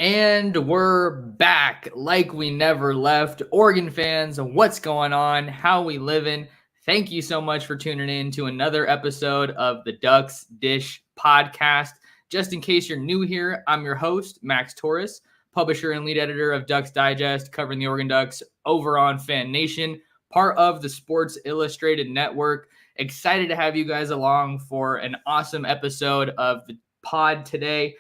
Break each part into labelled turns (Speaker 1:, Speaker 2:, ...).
Speaker 1: And we're back like we never left. Oregon fans, what's going on? How we living? Thank you so much for tuning in to another episode of the Ducks Dish podcast. Just in case you're new here, I'm your host, Max Torres, publisher and lead editor of Ducks Digest, covering the Oregon Ducks over on Fan Nation, part of the Sports Illustrated Network. Excited to have you guys along for an awesome episode of the pod today.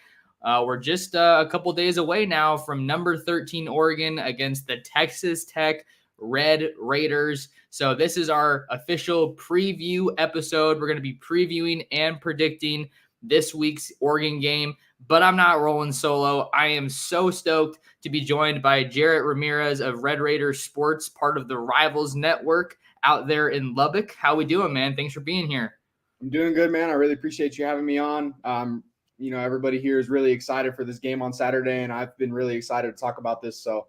Speaker 1: We're just a couple days away now from number 13 Oregon against the Texas Tech Red Raiders. So this is our official preview episode. We're going to be previewing and predicting this week's Oregon game, but I'm not rolling solo. I am so stoked to be joined by Jarrett Ramirez of Red Raiders Sports, part of the Rivals Network out there in Lubbock. How we doing, man? Thanks for being here.
Speaker 2: I'm doing good, man. I really appreciate you having me on. Everybody here is really excited for this game on Saturday, and I've been really excited to talk about this. So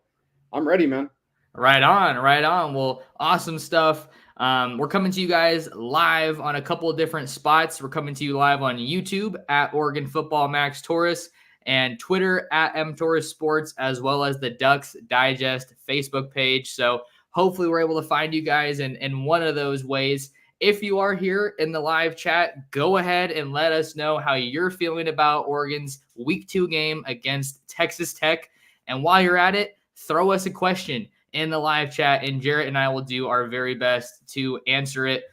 Speaker 2: I'm ready, man.
Speaker 1: Right on, right on. Well, awesome stuff. We're coming to you guys live on a couple of different spots. We're coming to you live on YouTube at Oregon Football Max Torres and Twitter at MTorres Sports, as well as the Ducks Digest Facebook page. So hopefully we're able to find you guys in one of those ways. If you are here in the live chat, go ahead and let us know how you're feeling about Oregon's Week 2 game against Texas Tech. And while you're at it, throw us a question in the live chat, and Jarrett and I will do our very best to answer it.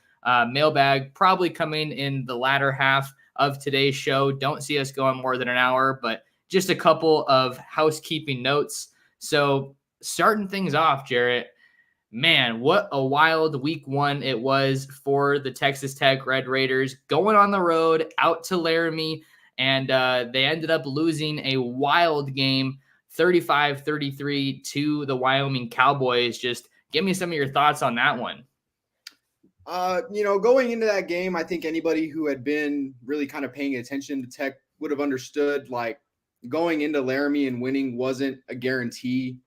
Speaker 1: Mailbag probably coming in the latter half of today's show. Don't see us going more than an hour, but just a couple of housekeeping notes. So starting things off, Jarrett, man, what a wild week one it was for the Texas Tech Red Raiders, going on the road out to Laramie, and they ended up losing a wild game, 35-33 to the Wyoming Cowboys. Just give me some of your thoughts on that one.
Speaker 2: Going into that game, I think anybody who had been really kind of paying attention to Tech would have understood, like, going into Laramie and winning wasn't a guarantee.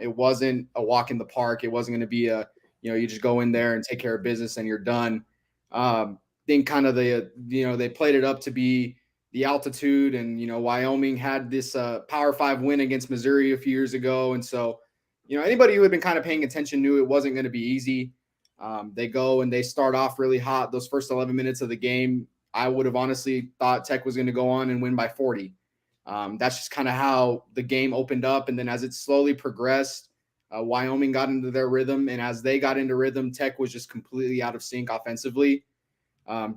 Speaker 2: It wasn't a walk in the park. It wasn't going to be you just go in there and take care of business and you're done. Think kind of they played it up to be the altitude, and, Wyoming had this Power 5 win against Missouri a few years ago. And so, anybody who had been kind of paying attention knew it wasn't going to be easy. They go and they start off really hot. Those first 11 minutes of the game, I would have honestly thought Tech was going to go on and win by 40. That's just kind of how the game opened up. And then as it slowly progressed, Wyoming got into their rhythm. And as they got into rhythm, Tech was just completely out of sync offensively.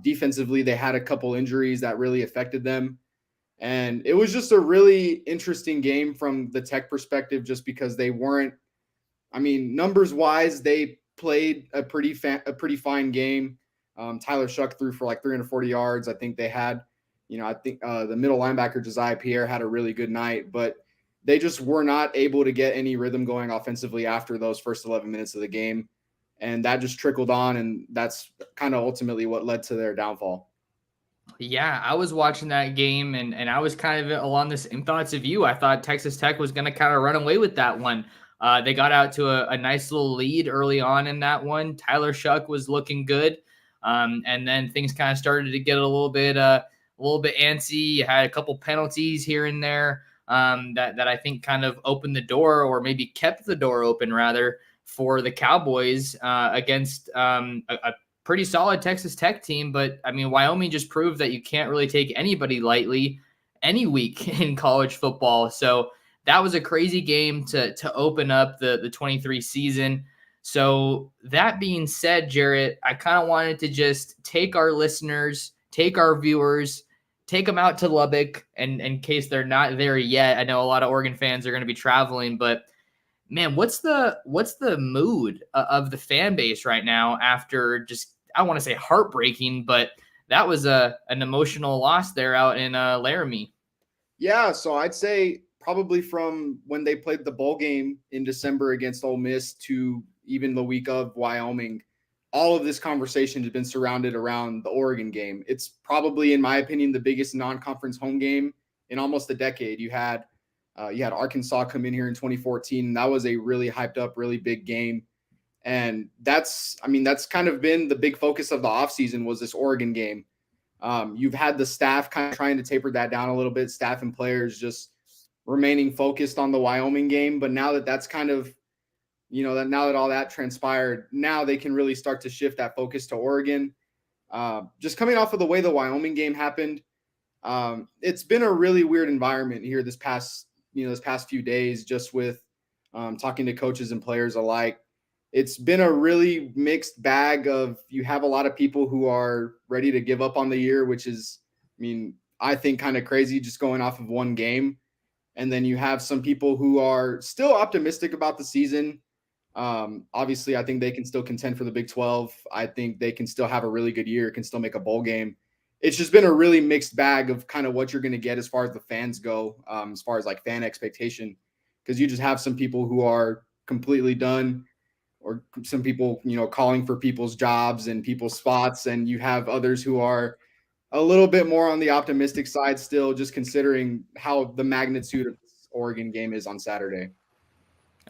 Speaker 2: Defensively, they had a couple injuries that really affected them. And it was just a really interesting game from the Tech perspective, just because they weren't, numbers-wise, they played a pretty fine game. Tyler Shuck threw for like 340 yards. I think they had the middle linebacker, Josiah Pierre, had a really good night, but they just were not able to get any rhythm going offensively after those first 11 minutes of the game. And that just trickled on, and that's kind of ultimately what led to their downfall.
Speaker 1: Yeah, I was watching that game, and I was kind of along the same thoughts of you. I thought Texas Tech was going to kind of run away with that one. They got out to a nice little lead early on in that one. Tyler Shuck was looking good. And then things kind of started to get a little bit antsy. You had a couple penalties here and there that I think kind of opened the door, or maybe kept the door open rather, for the Cowboys against a pretty solid Texas Tech team. But Wyoming just proved that you can't really take anybody lightly any week in college football. So that was a crazy game to open up the 23 season. So that being said, Jarrett, I kind of wanted to just take our listeners, take our viewers, take them out to Lubbock, and in case they're not there yet. I know a lot of Oregon fans are going to be traveling, but man, what's the mood of the fan base right now after just, I want to say heartbreaking, but that was an emotional loss there out in Laramie.
Speaker 2: Yeah, so I'd say probably from when they played the bowl game in December against Ole Miss to even the week of Wyoming, all of this conversation has been surrounded around the Oregon game. It's probably, in my opinion, the biggest non-conference home game in almost a decade. You had Arkansas come in here in 2014. And that was a really hyped up, really big game. And that's kind of been the big focus of the offseason, was this Oregon game. You've had the staff kind of trying to taper that down a little bit, staff and players just remaining focused on the Wyoming game. But now that that's kind of, that now that all that transpired, now they can really start to shift that focus to Oregon. Just coming off of the way the Wyoming game happened, it's been a really weird environment here this past few days, just with talking to coaches and players alike. It's been a really mixed bag of, you have a lot of people who are ready to give up on the year, which is, I think kind of crazy just going off of one game. And then you have some people who are still optimistic about the season. Obviously, I think they can still contend for the Big 12. I think they can still have a really good year, can still make a bowl game. It's just been a really mixed bag of kind of what you're going to get as far as the fans go, as far as like fan expectation, because you just have some people who are completely done, or some people, calling for people's jobs and people's spots. And you have others who are a little bit more on the optimistic side still, just considering how the magnitude of this Oregon game is on Saturday.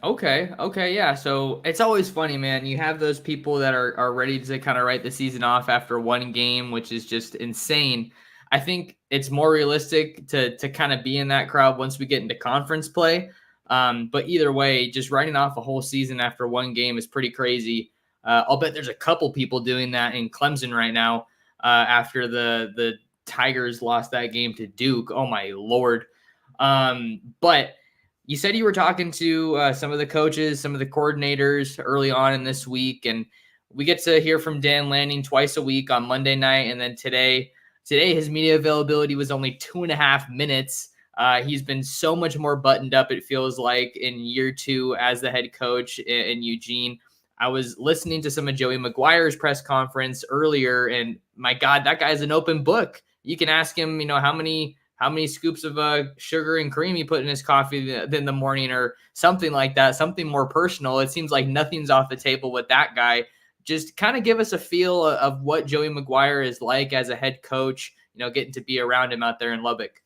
Speaker 1: Okay, yeah. So it's always funny, man. You have those people that are ready to kind of write the season off after one game, which is just insane. I think it's more realistic to kind of be in that crowd once we get into conference play. But either way, just writing off a whole season after one game is pretty crazy. I'll bet there's a couple people doing that in Clemson right now after the Tigers lost that game to Duke. Oh my Lord. But you said you were talking to some of the coaches, some of the coordinators early on in this week, and we get to hear from Dan Lanning twice a week on Monday night, and then today his media availability was only 2.5 minutes. He's been so much more buttoned up, it feels like, in year 2 as the head coach in Eugene. I was listening to some of Joey McGuire's press conference earlier, and my God, that guy's an open book. You can ask him, how many scoops of sugar and cream he put in his coffee in the morning or something like that, something more personal. It seems like nothing's off the table with that guy. Just kind of give us a feel of what Joey McGuire is like as a head coach, getting to be around him out there in Lubbock.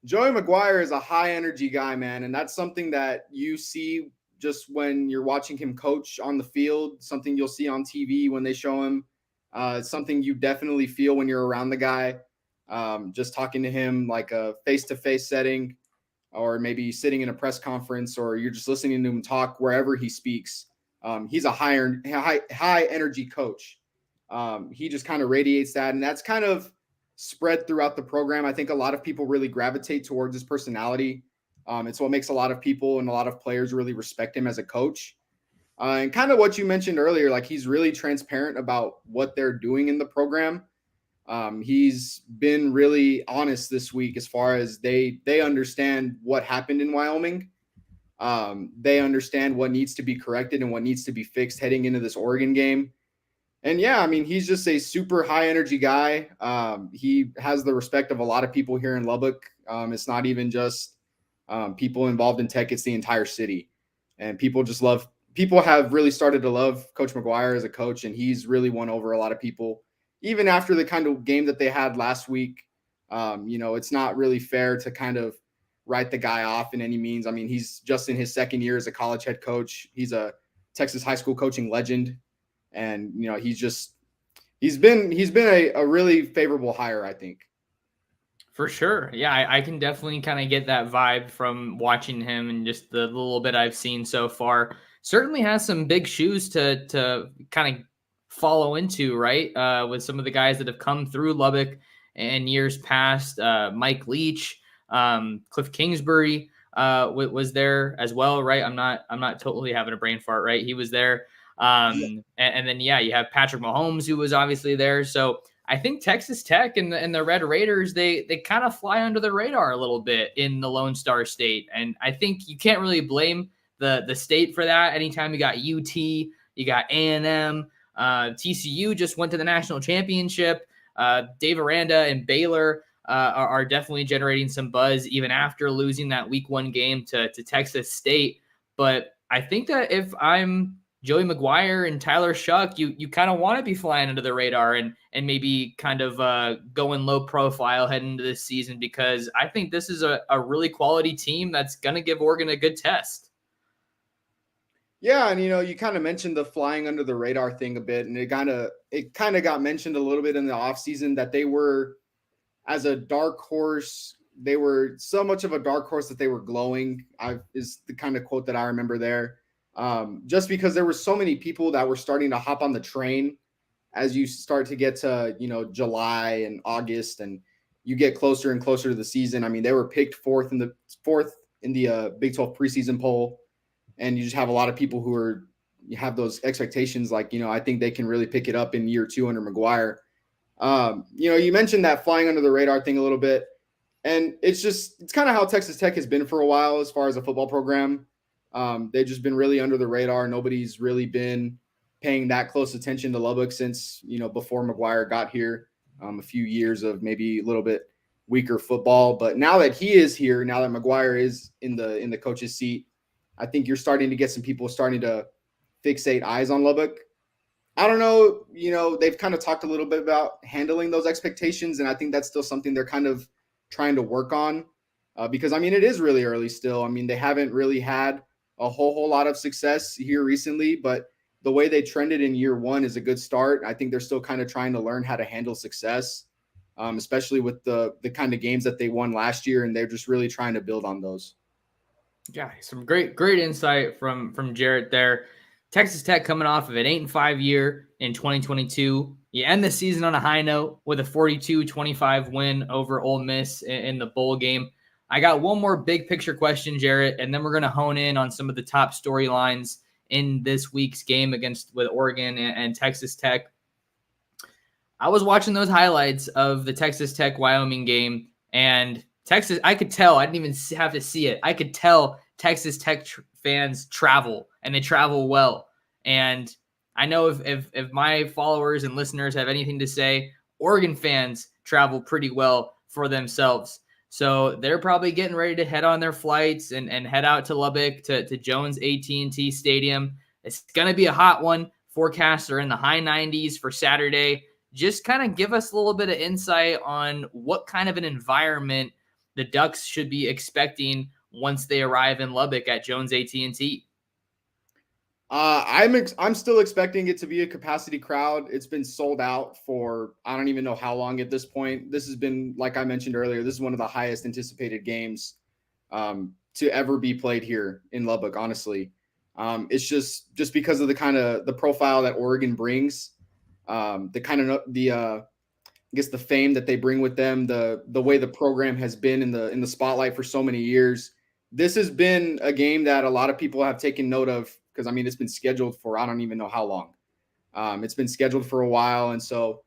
Speaker 2: Joey McGuire is a high energy guy, man. And that's something that you see just when you're watching him coach on the field, something you'll see on TV when they show him. It's something you definitely feel when you're around the guy. Just talking to him like a face-to-face setting, or maybe sitting in a press conference, or you're just listening to him talk wherever he speaks. He's a high energy coach. He just kind of radiates that, and that's kind of spread throughout the program. I think a lot of people really gravitate towards his personality. It's what makes a lot of people and a lot of players really respect him as a coach. And kind of what you mentioned earlier, like, he's really transparent about what they're doing in the program. He's been really honest this week as far as they understand what happened in Wyoming. They understand what needs to be corrected and what needs to be fixed heading into this Oregon game. And yeah, he's just a super high energy guy. He has the respect of a lot of people here in Lubbock. It's not even just people involved in tech, it's the entire city. And people have really started to love Coach McGuire as a coach, and he's really won over a lot of people. Even after the kind of game that they had last week, it's not really fair to kind of write the guy off in any means. He's just in his second year as a college head coach. He's a Texas high school coaching legend. And, he's been a really favorable hire, I think.
Speaker 1: For sure. Yeah, I can definitely kind of get that vibe from watching him and just the little bit I've seen so far. Certainly has some big shoes to kind of follow into, right? With some of the guys that have come through Lubbock in years past. Mike Leach, Cliff Kingsbury was there as well, right? I'm not totally having a brain fart, right? He was there. And then, yeah, you have Patrick Mahomes, who was obviously there. So I think Texas Tech and the Red Raiders, they kind of fly under the radar a little bit in the Lone Star State. And I think you can't really blame the state for that. Anytime you got UT, you got A&M, TCU just went to the national championship. Dave Aranda and Baylor are definitely generating some buzz even after losing that week 1 game to Texas State. But I think that if I'm Joey McGuire and Tyler Shuck, you kind of want to be flying under the radar and maybe kind of going low profile heading into this season, because I think this is a really quality team that's going to give Oregon a good test.
Speaker 2: Yeah, and you kind of mentioned the flying under the radar thing a bit, and it kind of got mentioned a little bit in the offseason that they were, as a dark horse, they were so much of a dark horse that they were glowing. Is the kind of quote that I remember there. Just because there were so many people that were starting to hop on the train as you start to get to, July and August, and you get closer and closer to the season. I mean, they were picked fourth in the Big 12 preseason poll, and you just have a lot of people you have those expectations. Like, I think they can really pick it up in year 2 under McGuire. You mentioned that flying under the radar thing a little bit, and it's kind of how Texas Tech has been for a while as far as a football program. They've just been really under the radar. Nobody's really been paying that close attention to Lubbock since, before McGuire got here. A few years of maybe a little bit weaker football, but now that he is here, now that McGuire is in the coach's seat, I think you're starting to get some people starting to fixate eyes on Lubbock. I don't know, they've kind of talked a little bit about handling those expectations, and I think that's still something they're kind of trying to work on because, I mean, it is really early still. I mean, they haven't really had a whole lot of success here recently, but the way they trended in year 1 is a good start. I think they're still kind of trying to learn how to handle success, especially with the kind of games that they won last year, and they're just really trying to build on those.
Speaker 1: Yeah, some great insight from Jarrett there. Texas Tech coming off of an 8-5 year in 2022. You end the season on a high note with a 42-25 win over Ole Miss in the bowl game. I got one more big picture question, Jarrett, and then we're going to hone in on some of the top storylines in this week's game with Oregon and Texas Tech. I was watching those highlights of the Texas Tech-Wyoming game, and Texas, I could tell, I didn't even have to see it. I could tell Texas Tech fans travel, and they travel well. And I know if my followers and listeners have anything to say, Oregon fans travel pretty well for themselves. So they're probably getting ready to head on their flights and head out to Lubbock to Jones AT&T Stadium. It's going to be a hot one. Forecasts are in the high 90s for Saturday. Just kind of give us a little bit of insight on what kind of an environment the Ducks should be expecting once they arrive in Lubbock at Jones AT&T.
Speaker 2: I'm still expecting it to be a capacity crowd. It's been sold out for I don't even know how long at this point. This has been, like I mentioned earlier, this is one of the highest anticipated games to ever be played here in Lubbock. Honestly, it's just because of the profile that Oregon brings, I guess the fame that they bring with them, the way the program has been in the spotlight for so many years. This has been a game that a lot of people have taken note of because, I mean, it's been scheduled for I don't even know how long. It's been scheduled for a while, and so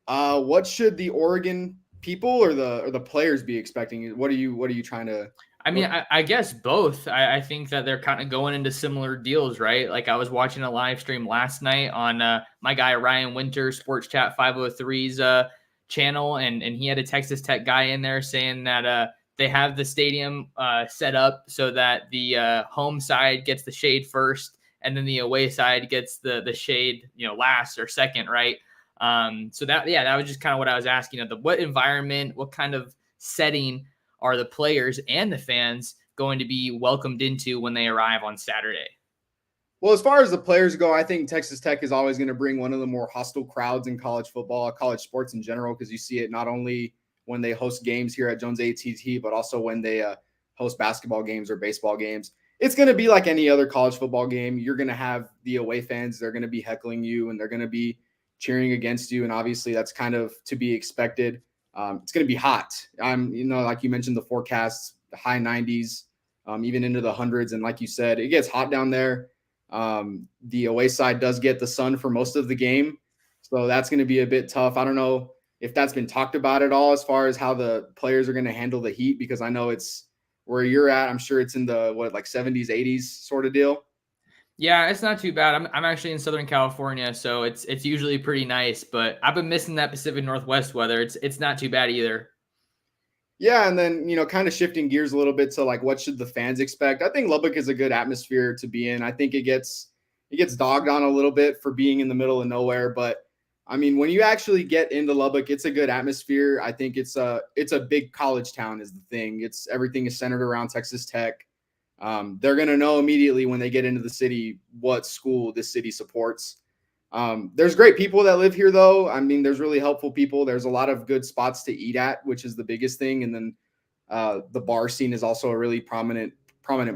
Speaker 2: what should the Oregon people or the players be expecting? What are you trying to?
Speaker 1: I mean, I guess both. I think that they're kind of going into similar deals, right? Like I was watching a live stream last night on my guy Ryan Winter, Sports Chat 503's channel, and he had a Texas Tech guy in there saying that they have the stadium set up so that the home side gets the shade first, and then the away side gets the shade, last or second, right? So that was just kind of what I was asking. What environment, what kind of setting are the players and the fans going to be welcomed into when they arrive on Saturday?
Speaker 2: Well, as far as the players go, I think Texas Tech is always going to bring one of the more hostile crowds in college football, college sports in general, because you see it not only when they host games here at Jones AT&T, but also when they host basketball games or baseball games. It's going to be like any other college football game. You're going to have the away fans. They're going to be heckling you, and they're going to be cheering against you, and obviously that's kind of to be expected. It's going to be hot. Like you mentioned, the forecasts, the high 90s, even into the hundreds. And like you said, it gets hot down there. The away side does get the sun for most of the game. So that's going to be a bit tough. I don't know if that's been talked about at all as far as how the players are going to handle the heat, because I know it's where you're at. I'm sure it's in the 70s, 80s sort of deal.
Speaker 1: Yeah, it's not too bad. I'm actually in Southern California, so it's usually pretty nice, but I've been missing that Pacific Northwest weather. It's not too bad either.
Speaker 2: Yeah, and then, kind of shifting gears a little bit to what should the fans expect? I think Lubbock is a good atmosphere to be in. I think it gets dogged on a little bit for being in the middle of nowhere, but I mean, when you actually get into Lubbock, it's a good atmosphere. I think it's a big college town is the thing. Everything is centered around Texas Tech. They're going to know immediately when they get into the city what school this city supports. There's great people that live here, though. I mean, there's really helpful people. There's a lot of good spots to eat at, which is the biggest thing. And then The bar scene is also a really prominent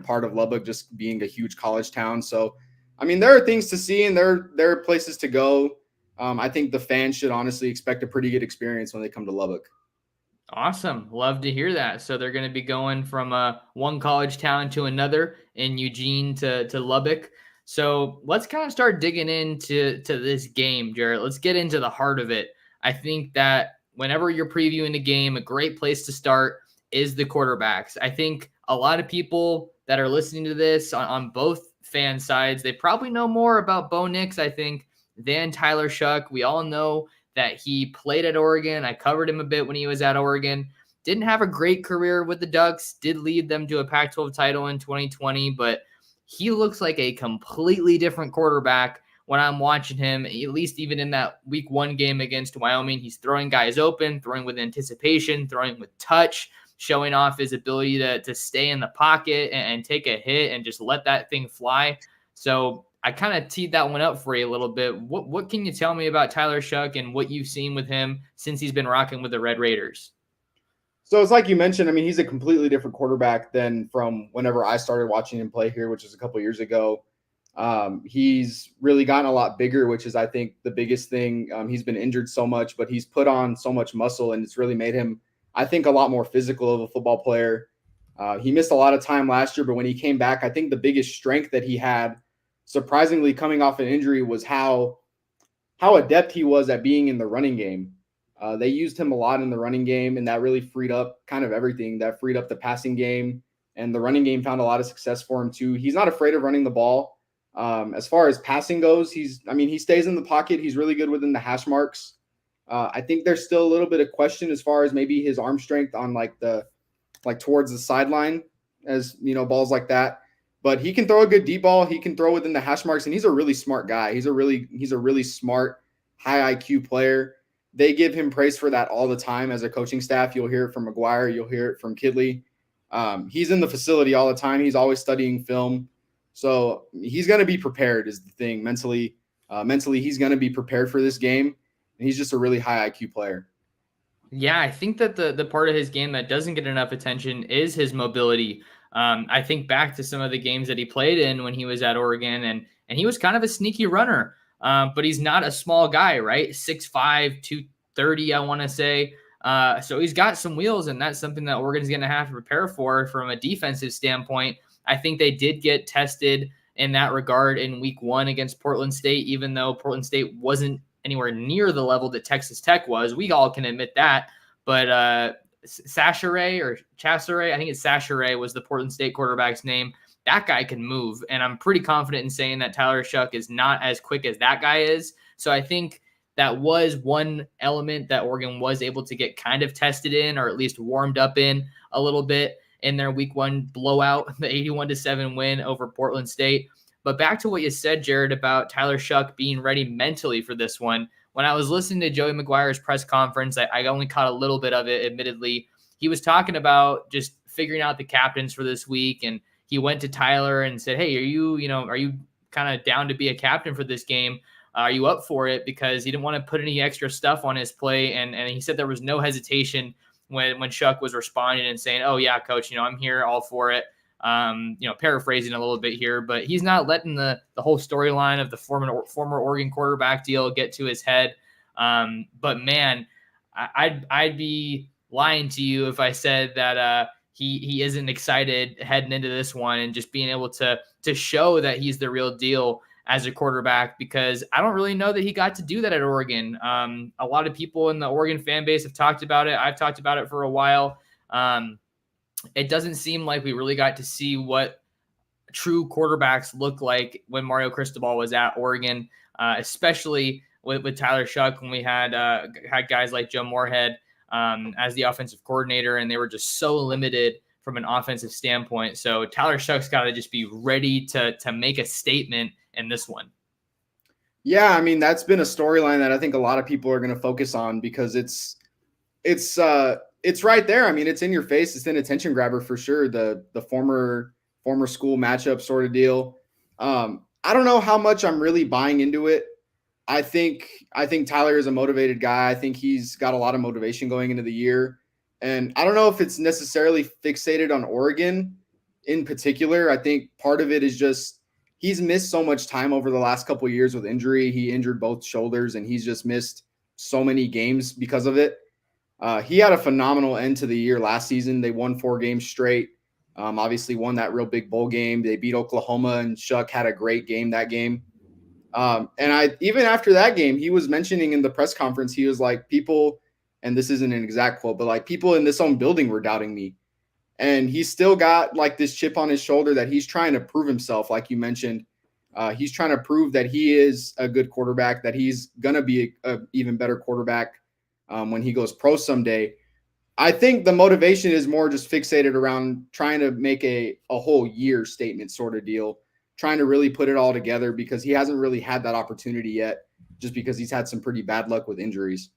Speaker 2: part of Lubbock, just being a huge college town. So, I mean, there are things to see and there are places to go. I think the fans should honestly expect a pretty good experience when they come to Lubbock.
Speaker 1: Awesome. Love to hear that. So they're going to be going from one college town to another in Eugene to Lubbock. So let's kind of start digging into this game, Jarrett. Let's get into the heart of it. I think that whenever you're previewing a game, a great place to start is the quarterbacks. I think a lot of people that are listening to this on both fan sides, they probably know more about Bo Nix, I think, than Tyler Shuck. We all know that he played at Oregon. I covered him a bit when he was at Oregon. Didn't have a great career with the Ducks, did lead them to a Pac-12 title in 2020, but he looks like a completely different quarterback when I'm watching him, at least even in that week 1 game against Wyoming. He's throwing guys open, throwing with anticipation, throwing with touch, showing off his ability to stay in the pocket and take a hit and just let that thing fly. So I kind of teed that one up for you a little bit. What can you tell me about Tyler Shuck and what you've seen with him since he's been rocking with the Red Raiders?
Speaker 2: So it's like you mentioned, I mean, he's a completely different quarterback than from whenever I started watching him play here, which was a couple years ago. He's really gotten a lot bigger, which is, I think, the biggest thing. He's been injured so much, but he's put on so much muscle, and it's really made him, I think, a lot more physical of a football player. He missed a lot of time last year, but when he came back, I think the biggest strength that he had, surprisingly coming off an injury, was how adept he was at being in the running game. They used him a lot in the running game, and that really freed up kind of everything. That freed up the passing game, and the running game found a lot of success for him too. He's not afraid of running the ball. As far as passing goes, he stays in the pocket. He's really good within the hash marks. I think there's still a little bit of question as far as maybe his arm strength on towards the sideline, as you know, balls like that. But he can throw a good deep ball. He can throw within the hash marks, and he's a really smart guy. He's a really smart, high IQ player. They give him praise for that all the time as a coaching staff. You'll hear it from McGuire. You'll hear it from Kidley. He's in the facility all the time. He's always studying film. So he's going to be prepared is the thing. Mentally, he's going to be prepared for this game. And he's just a really high IQ player.
Speaker 1: Yeah, I think that the part of his game that doesn't get enough attention is his mobility. I think back to some of the games that he played in when he was at Oregon, and he was kind of a sneaky runner. But he's not a small guy, right? 6'5", 230, I want to say. So he's got some wheels, and that's something that Oregon's going to have to prepare for from a defensive standpoint. I think they did get tested in that regard in week 1 against Portland State, even though Portland State wasn't anywhere near the level that Texas Tech was. We all can admit that. But Chasseret, I think it's Chasseret was the Portland State quarterback's name. That guy can move, and I'm pretty confident in saying that Tyler Shuck is not as quick as that guy is. So I think that was one element that Oregon was able to get kind of tested in, or at least warmed up in a little bit in their week 1 blowout, the 81-7 win over Portland State. But back to what you said, Jarrett, about Tyler Shuck being ready mentally for this one. When I was listening to Joey McGuire's press conference, I only caught a little bit of it, admittedly. He was talking about just figuring out the captains for this week, and he went to Tyler and said, hey, are you kind of down to be a captain for this game? Are you up for it? Because he didn't want to put any extra stuff on his play. And he said there was no hesitation when Shuck was responding and saying, oh yeah, coach, I'm here, all for it. Paraphrasing a little bit here, but he's not letting the whole storyline of the former Oregon quarterback deal get to his head. But man, I'd be lying to you if I said that he isn't excited heading into this one and just being able to show that he's the real deal as a quarterback, because I don't really know that he got to do that at Oregon. A lot of people in the Oregon fan base have talked about it. I've talked about it for a while. It doesn't seem like we really got to see what true quarterbacks look like when Mario Cristobal was at Oregon, especially with Tyler Shuck, when we had guys like Joe Moorhead as the offensive coordinator, and they were just so limited from an offensive standpoint. So Tyler Shuck's got to just be ready to make a statement in this one.
Speaker 2: Yeah, I mean, that's been a storyline that I think a lot of people are going to focus on, because it's right there. I mean, it's in your face. It's an attention grabber for sure. The former school matchup sort of deal. I don't know how much I'm really buying into it. I think Tyler is a motivated guy. I think he's got a lot of motivation going into the year. And I don't know if it's necessarily fixated on Oregon in particular. I think part of it is just he's missed so much time over the last couple of years with injury. He injured both shoulders, and he's just missed so many games because of it. He had a phenomenal end to the year last season. They won 4 games straight. Obviously won that real big bowl game. They beat Oklahoma, and Shuck had a great game that game. And I even after that game, he was mentioning in the press conference, he was like, people, and this isn't an exact quote, but like people in this own building were doubting me. And he's still got like this chip on his shoulder that he's trying to prove himself, like you mentioned. He's trying to prove that he is a good quarterback, that he's going to be a even better quarterback when he goes pro someday. I think the motivation is more just fixated around trying to make a whole year statement sort of deal, trying to really put it all together because he hasn't really had that opportunity yet, just because he's had some pretty bad luck with injuries.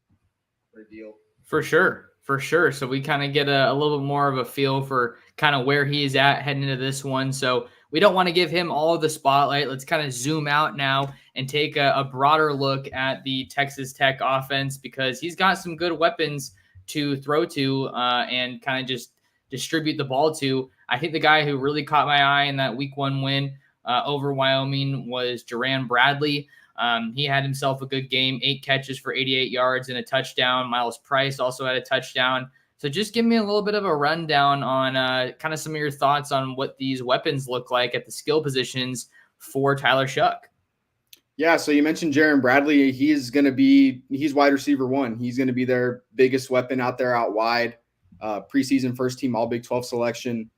Speaker 1: For sure. For sure. So we kind of get a little bit more of a feel for kind of where he is at heading into this one. So we don't want to give him all of the spotlight. Let's kind of zoom out now and take a broader look at the Texas Tech offense, because he's got some good weapons to throw to and kind of just distribute the ball to. I think the guy who really caught my eye in that week 1 win over Wyoming was Jarrett Bradley. He had himself a good game, 8 catches for 88 yards and a touchdown. Miles Price also had a touchdown. So just give me a little bit of a rundown on kind of some of your thoughts on what these weapons look like at the skill positions for Tyler Shuck.
Speaker 2: Yeah, so you mentioned Jarrett Bradley. He's wide receiver 1. He's going to be their biggest weapon out there out wide. Preseason first team All Big 12 selection.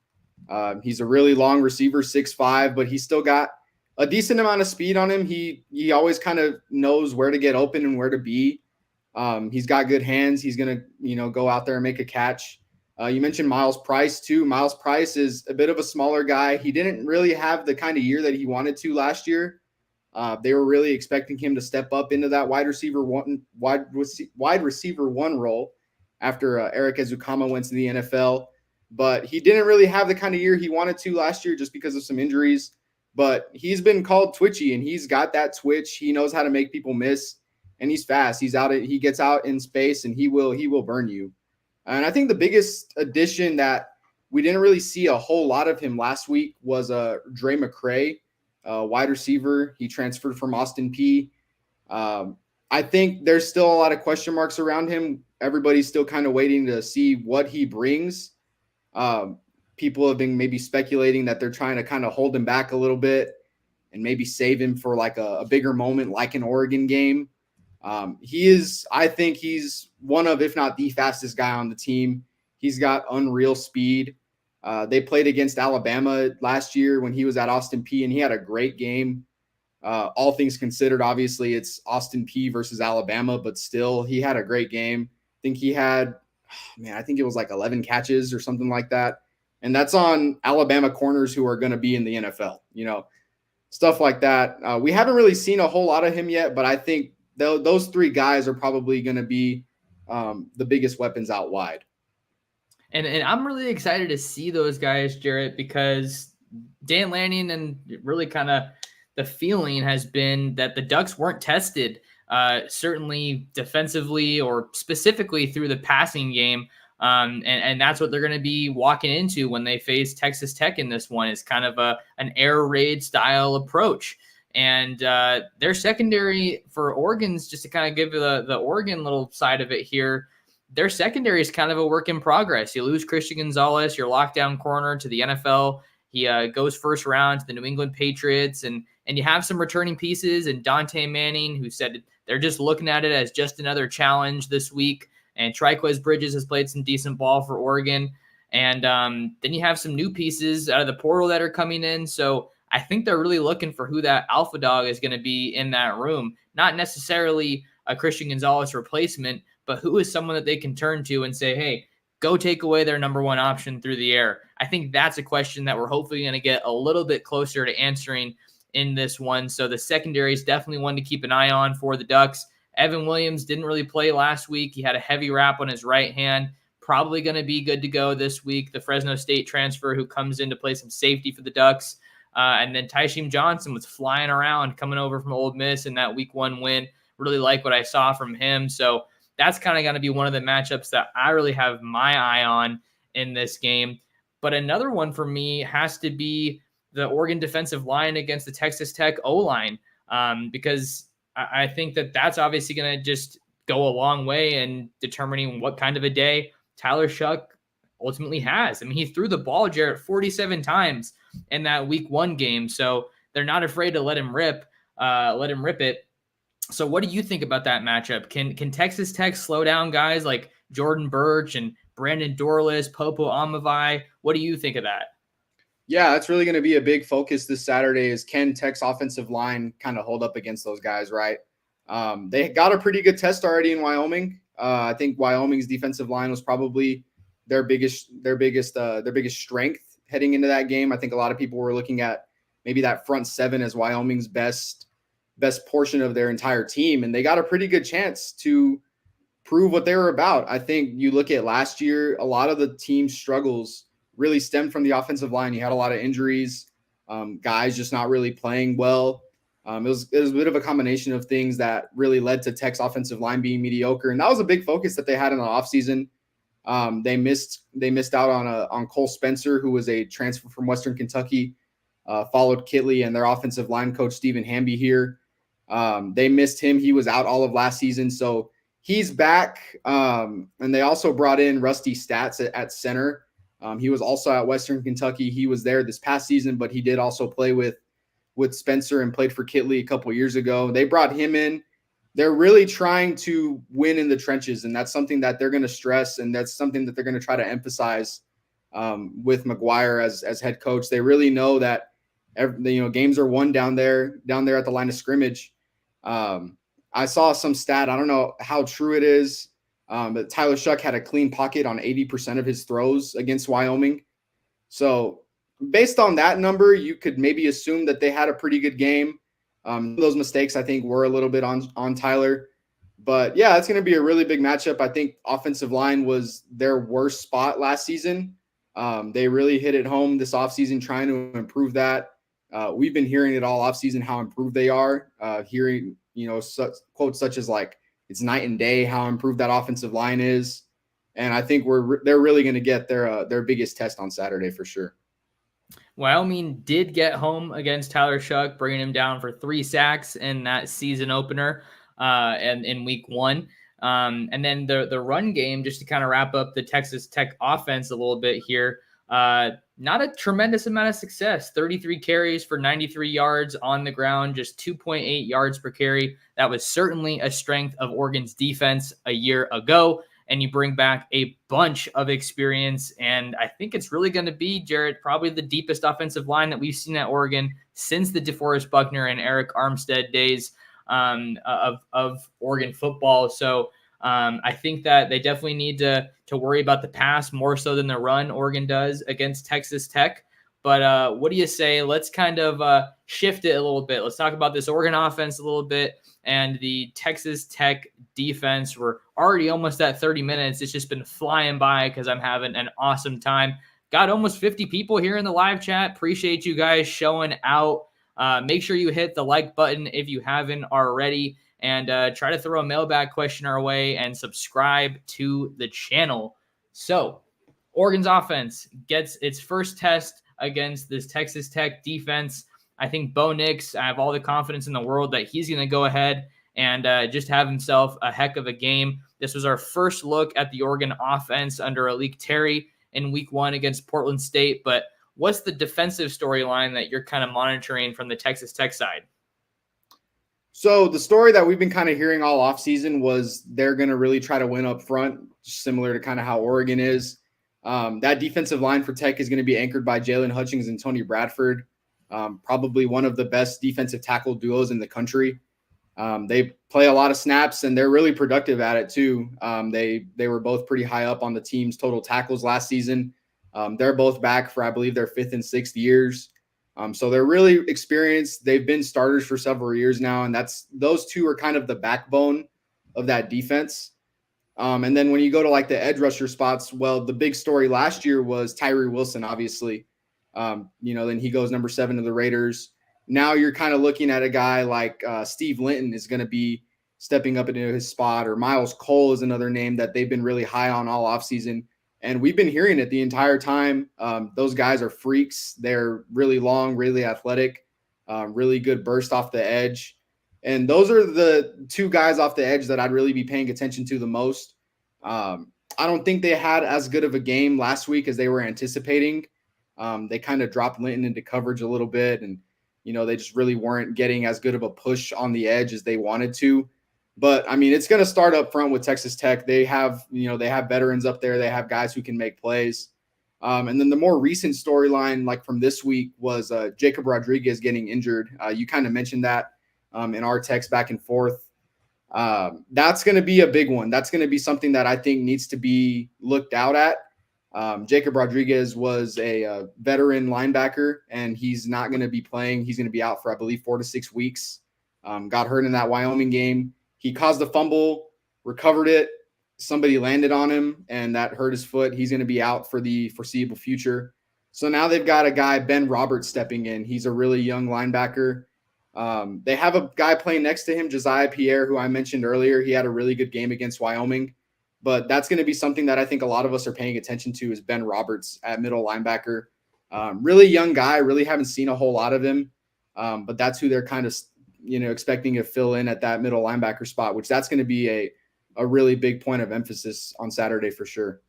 Speaker 2: He's a really long receiver, 6'5", but he's still got a decent amount of speed on him. He always kind of knows where to get open and where to be. He's got good hands. He's going to, go out there and make a catch. You mentioned Miles Price too. Miles Price is a bit of a smaller guy. He didn't really have the kind of year that he wanted to last year. They were really expecting him to step up into that wide receiver one role after Eric Ezukama went to the NFL. But he didn't really have the kind of year he wanted to last year just because of some injuries. But he's been called twitchy, and he's got that twitch. He knows how to make people miss, and he's fast. He gets out in space, and he will burn you. And I think the biggest addition that we didn't really see a whole lot of him last week was Dre McCray, wide receiver. He transferred from Austin Peay. I think there's still a lot of question marks around him. Everybody's still kind of waiting to see what he brings. People have been maybe speculating that they're trying to kind of hold him back a little bit and maybe save him for like a bigger moment, like an Oregon game. I think he's one of, if not the fastest guy on the team. He's got unreal speed. They played against Alabama last year when he was at Austin Peay, and he had a great game. All things considered, obviously it's Austin Peay versus Alabama, but still he had a great game. I think he had, I think it was like 11 catches or something like that. And that's on Alabama corners who are going to be in the NFL, stuff like that. We haven't really seen a whole lot of him yet, but I think those 3 guys are probably going to be the biggest weapons out wide.
Speaker 1: And I'm really excited to see those guys, Jarrett, because Dan Lanning and really kind of the feeling has been that the Ducks weren't tested, certainly defensively or specifically through the passing game. And that's what they're going to be walking into when they face Texas Tech in this one, is kind of an air raid style approach. And their secondary for Oregon's, just to kind of give you the Oregon little side of it here, their secondary is kind of a work in progress. You lose Christian Gonzalez, your lockdown corner, to the NFL. He goes first round to the New England Patriots, and you have some returning pieces, and Dante Manning, who said they're just looking at it as just another challenge this week. And Triquez Bridges has played some decent ball for Oregon. And then you have some new pieces out of the portal that are coming in. So I think they're really looking for who that alpha dog is going to be in that room. Not necessarily a Christian Gonzalez replacement, but who is someone that they can turn to and say, hey, go take away their number 1 option through the air. I think that's a question that we're hopefully going to get a little bit closer to answering in this one. So the secondary is definitely one to keep an eye on for the Ducks. Evan Williams didn't really play last week. He had a heavy wrap on his right hand. Probably going to be good to go this week. The Fresno State transfer who comes in to play some safety for the Ducks. And then Tysheem Johnson was flying around coming over from Ole Miss in that week 1 win. Really like what I saw from him. So that's kind of going to be one of the matchups that I really have my eye on in this game. But another one for me has to be the Oregon defensive line against the Texas Tech O-line, because I think that that's obviously going to just go a long way in determining what kind of a day Tyler Shuck ultimately has. I mean, he threw the ball, Jarrett, 47 times in that week 1 game. So they're not afraid to let him rip it. So what do you think about that matchup? Can Texas Tech slow down guys like Jordan Birch and Brandon Dorless, Popo Amavai? What do you think of that?
Speaker 2: Yeah, that's really going to be a big focus this Saturday is can Tech's offensive line kind of hold up against those guys, right? They got a pretty good test already in Wyoming. I think Wyoming's defensive line was probably their biggest strength heading into that game. I think a lot of people were looking at maybe that front seven as Wyoming's best portion of their entire team, and they got a pretty good chance to prove what they were about. I think you look at last year, a lot of the team's struggles really stemmed from the offensive line. You had a lot of injuries, guys just not really playing well. It was a bit of a combination of things that really led to Tech's offensive line being mediocre, and that was a big focus that they had in the offseason. They missed out on Cole Spencer, who was a transfer from Western Kentucky, followed Kitley and their offensive line coach Stephen Hamby here. They missed him. He was out all of last season, so he's back. And they also brought in Rusty Stats at center. He was also at Western Kentucky. He was there this past season, but he did also play with Spencer and played for Kitley a couple years ago. They brought him in. They're really trying to win in the trenches, and that's something that they're going to stress, and that's something that they're going to try to emphasize with McGuire as head coach. They really know that games are won down there at the line of scrimmage. I saw some stat. I don't know how true it is, but Tyler Shuck had a clean pocket on 80% of his throws against Wyoming. So based on that number, you could maybe assume that they had a pretty good game. Those mistakes, I think, were a little bit on Tyler. But, yeah, it's going to be a really big matchup. I think offensive line was their worst spot last season. They really hit it home this offseason trying to improve that. We've been hearing it all offseason how improved they are, hearing quotes such as like it's night and day how improved that offensive line is. And I think they're really going to get their biggest test on Saturday for sure.
Speaker 1: Wyoming did get home against Tyler Shuck, bringing him down for 3 sacks in that season opener and in week 1. And then the run game, just to kind of wrap up the Texas Tech offense a little bit here, not a tremendous amount of success. 33 carries for 93 yards on the ground, just 2.8 yards per carry. That was certainly a strength of Oregon's defense a year ago. And you bring back a bunch of experience. And I think it's really going to be, Jarrett, probably the deepest offensive line that we've seen at Oregon since the DeForest Buckner and Eric Armstead days of Oregon football. So I think that they definitely need to worry about the pass more so than the run Oregon does against Texas Tech. But what do you say? Let's kind of shift it a little bit. Let's talk about this Oregon offense a little bit and the Texas Tech defense. We're already almost at 30 minutes. It's just been flying by because I'm having an awesome time. Got almost 50 people here in the live chat. Appreciate you guys showing out. Make sure you hit the like button if you haven't already, and try to throw a mailbag question our way and subscribe to the channel. So Oregon's offense gets its first test against this Texas Tech defense. I think Bo Nix, I have all the confidence in the world that he's going to go ahead and just have himself a heck of a game. This was our first look at the Oregon offense under Alik Terry in week 1 against Portland State. But what's the defensive storyline that you're kind of monitoring from the Texas Tech side?
Speaker 2: So the story that we've been kind of hearing all offseason was they're going to really try to win up front, similar to kind of how Oregon is. That defensive line for Tech is going to be anchored by Jalen Hutchings and Tony Bradford, probably one of the best defensive tackle duos in the country. They play a lot of snaps, and they're really productive at it too. They were both pretty high up on the team's total tackles last season. They're both back for, I believe, their 5th and 6th years. So they're really experienced. They've been starters for several years now, and those two are kind of the backbone of that defense. And then when you go to like the edge rusher spots, well, the big story last year was Tyree Wilson, obviously. Then he goes number 7 to the Raiders. Now you're kind of looking at a guy like Steve Linton is going to be stepping up into his spot, or Miles Cole is another name that they've been really high on all offseason. And we've been hearing it the entire time. Those guys are freaks. They're really long, really athletic, really good burst off the edge. And those are the two guys off the edge that I'd really be paying attention to the most. I don't think they had as good of a game last week as they were anticipating. They kind of dropped Linton into coverage a little bit, and they just really weren't getting as good of a push on the edge as they wanted to. But I mean, it's going to start up front with Texas Tech. They have veterans up there. They have guys who can make plays. And then the more recent storyline, like from this week, was Jacob Rodriguez getting injured. You kind of mentioned that in our text back and forth. That's going to be a big one. That's going to be something that I think needs to be looked out at. Jacob Rodriguez was a veteran linebacker, and he's not going to be playing. He's going to be out for, I believe, 4 to 6 weeks. Got hurt in that Wyoming game. He caused a fumble, recovered it. Somebody landed on him, and that hurt his foot. He's going to be out for the foreseeable future. So now they've got a guy, Ben Roberts, stepping in. He's a really young linebacker. They have a guy playing next to him, Josiah Pierre, who I mentioned earlier. He had a really good game against Wyoming. But that's going to be something that I think a lot of us are paying attention to, is Ben Roberts at middle linebacker. Really young guy, really haven't seen a whole lot of him. But that's who they're kind of expecting to fill in at that middle linebacker spot, which that's going to be a really big point of emphasis on Saturday for sure.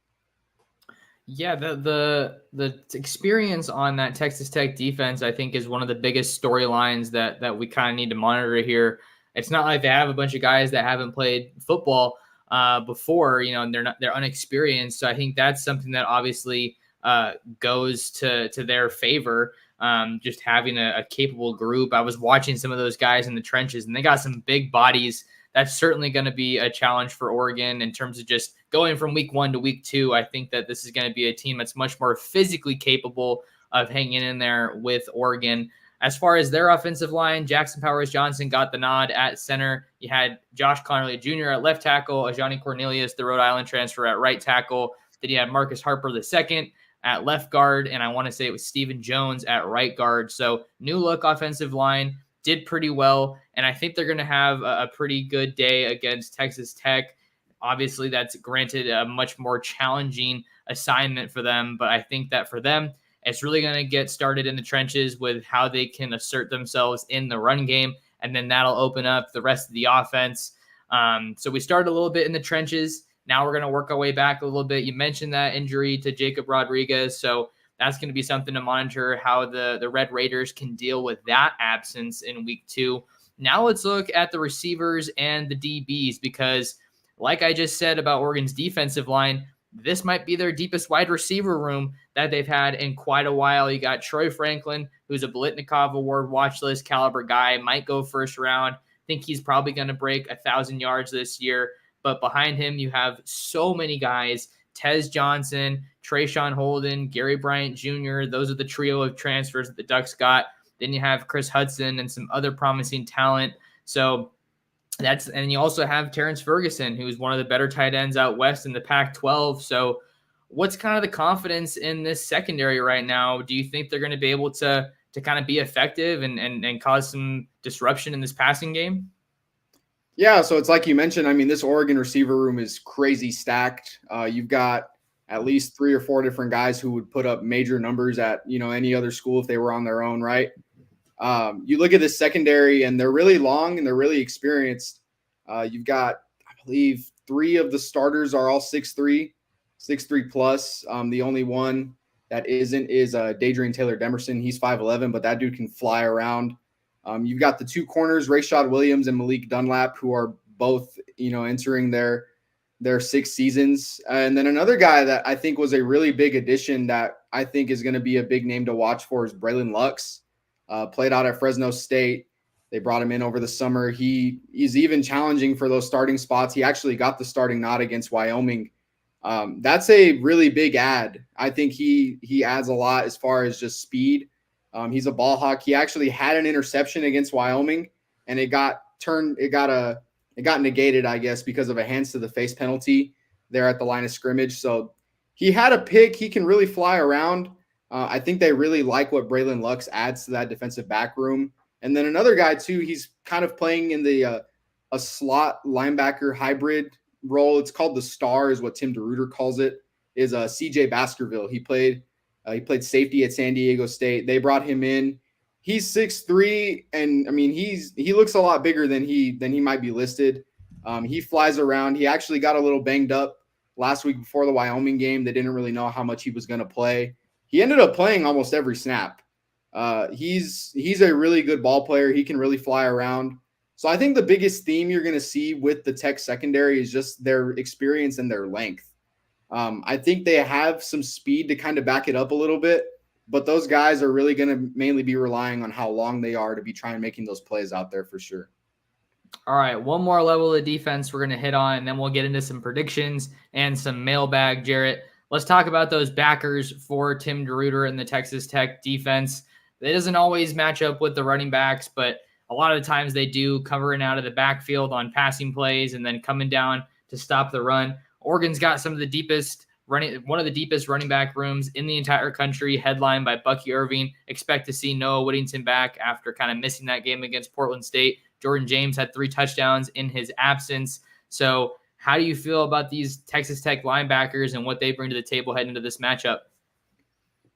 Speaker 1: Yeah, the experience on that Texas Tech defense, I think, is one of the biggest storylines that we kind of need to monitor here. It's not like they have a bunch of guys that haven't played football before, and they're unexperienced. So I think that's something that obviously goes to their favor. Just having a capable group. I was watching some of those guys in the trenches, and they got some big bodies. That's certainly going to be a challenge for Oregon in terms of just going from week 1 to week 2. I think that this is going to be a team that's much more physically capable of hanging in there with Oregon. As far as their offensive line, Jackson Powers Johnson got the nod at center. You had Josh Connerly Jr. at left tackle, Ajani Cornelius, the Rhode Island transfer, at right tackle. Then you had Marcus Harper II at left guard, and I want to say it was Stephen Jones at right guard. So new look offensive line, did pretty well, and I think they're going to have a pretty good day against Texas Tech. Obviously, that's granted a much more challenging assignment for them, but I think that for them, it's really going to get started in the trenches with how they can assert themselves in the run game, and then that'll open up the rest of the offense. So we started a little bit in the trenches. Now we're going to work our way back a little bit. You mentioned that injury to Jacob Rodriguez, so that's going to be something to monitor, how the Red Raiders can deal with that absence in week 2. Now let's look at the receivers and the DBs, because like I just said about Oregon's defensive line, this might be their deepest wide receiver room that they've had in quite a while. You got Troy Franklin, who's a Biletnikoff Award watch list caliber guy, might go first round. I think he's probably going to break 1,000 yards this year. But behind him, you have so many guys, Tez Johnson, Trayshawn Holden, Gary Bryant Jr. Those are the trio of transfers that the Ducks got. Then you have Chris Hudson and some other promising talent. So and you also have Terrence Ferguson, who's one of the better tight ends out west in the Pac-12. So what's kind of the confidence in this secondary right now? Do you think they're going to be able to kind of be effective and cause some disruption in this passing game?
Speaker 2: Yeah, so it's like you mentioned. I mean, this Oregon receiver room is crazy stacked. You've got at least 3 or 4 different guys who would put up major numbers at any other school if they were on their own, right? You look at this secondary, and they're really long and they're really experienced. You've got, I believe, 3 of the starters are all 6'3", 6'3 plus. The only one that isn't is Dadrian Taylor Demerson. He's 5'11", but that dude can fly around. You've got the 2 corners, Rashad Williams and Malik Dunlap, who are both, entering their 6 seasons. And then another guy that I think was a really big addition that I think is going to be a big name to watch for is Braylon Lux. Played out at Fresno State. They brought him in over the summer. He is even challenging for those starting spots. He actually got the starting nod against Wyoming. That's a really big add. I think he adds a lot as far as just speed. He's a ball hawk. He actually had an interception against Wyoming, and it got negated, I guess, because of a hands to the face penalty there at the line of scrimmage. So he had a pick. He can really fly around. I think they really like what Braylon Lux adds to that defensive back room. And then another guy too, he's kind of playing in the a slot linebacker hybrid role. It's called the star, is what Tim DeRuyter calls it. Is CJ Baskerville. He played safety at San Diego State. They brought him in. He's 6'3", and I mean he looks a lot bigger than he might be listed. He flies around. He actually got a little banged up last week before the Wyoming game. They didn't really know how much he was going to play. He ended up playing almost every snap. He's a really good ball player. He can really fly around. So I think the biggest theme you're going to see with the Tech secondary is just their experience and their length. I think they have some speed to kind of back it up a little bit, but those guys are really going to mainly be relying on how long they are to be trying making those plays out there for sure.
Speaker 1: All right, one more level of defense we're going to hit on, and then we'll get into some predictions and some mailbag, Jarrett. Let's talk about those backers for Tim DeRuyter and the Texas Tech defense. It doesn't always match up with the running backs, but a lot of the times they do, covering out of the backfield on passing plays and then coming down to stop the run. Oregon's got one of the deepest running back rooms in the entire country, headlined by Bucky Irving. Expect to see Noah Whittington back after kind of missing that game against Portland State. Jordan James had 3 touchdowns in his absence. So how do you feel about these Texas Tech linebackers and what they bring to the table heading into this matchup?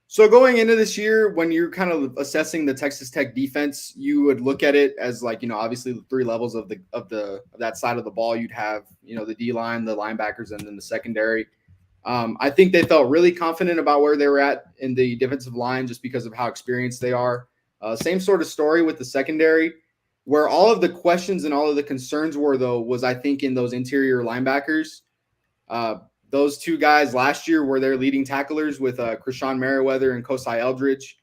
Speaker 2: So going into this year, when you're kind of assessing the Texas Tech defense, you would look at it as like, obviously the 3 levels of that side of the ball. You'd have, the D-line, the linebackers, and then the secondary. I think they felt really confident about where they were at in the defensive line just because of how experienced they are. Same sort of story with the secondary. Where all of the questions and all of the concerns were, though, was I think in those interior linebackers. Those 2 guys last year were their leading tacklers with Krishan Merriweather and Kosai Eldridge.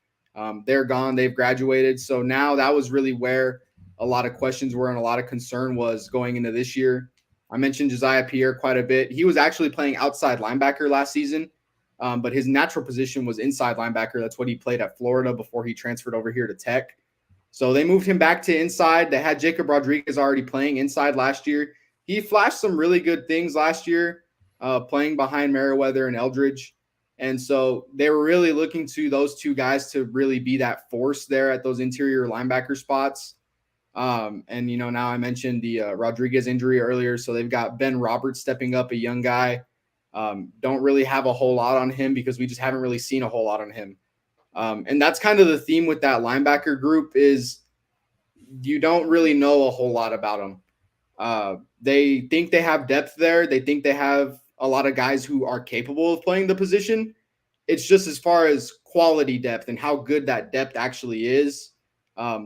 Speaker 2: They're gone. They've graduated. So now that was really where a lot of questions were and a lot of concern was going into this year. I mentioned Josiah Pierre quite a bit. He was actually playing outside linebacker last season, but his natural position was inside linebacker. That's what he played at Florida before he transferred over here to Tech. So they moved him back to inside. They had Jacob Rodriguez already playing inside last year. He flashed some really good things last year, playing behind Merriweather and Eldridge. And so they were really looking to those 2 guys to really be that force there at those interior linebacker spots. And now I mentioned the Rodriguez injury earlier. So they've got Ben Roberts stepping up, a young guy. Don't really have a whole lot on him because we just haven't really seen a whole lot on him. And that's kind of the theme with that linebacker group is you don't really know a whole lot about them. They think they have depth there. They think they have a lot of guys who are capable of playing the position. It's just as far as quality depth and how good that depth actually is.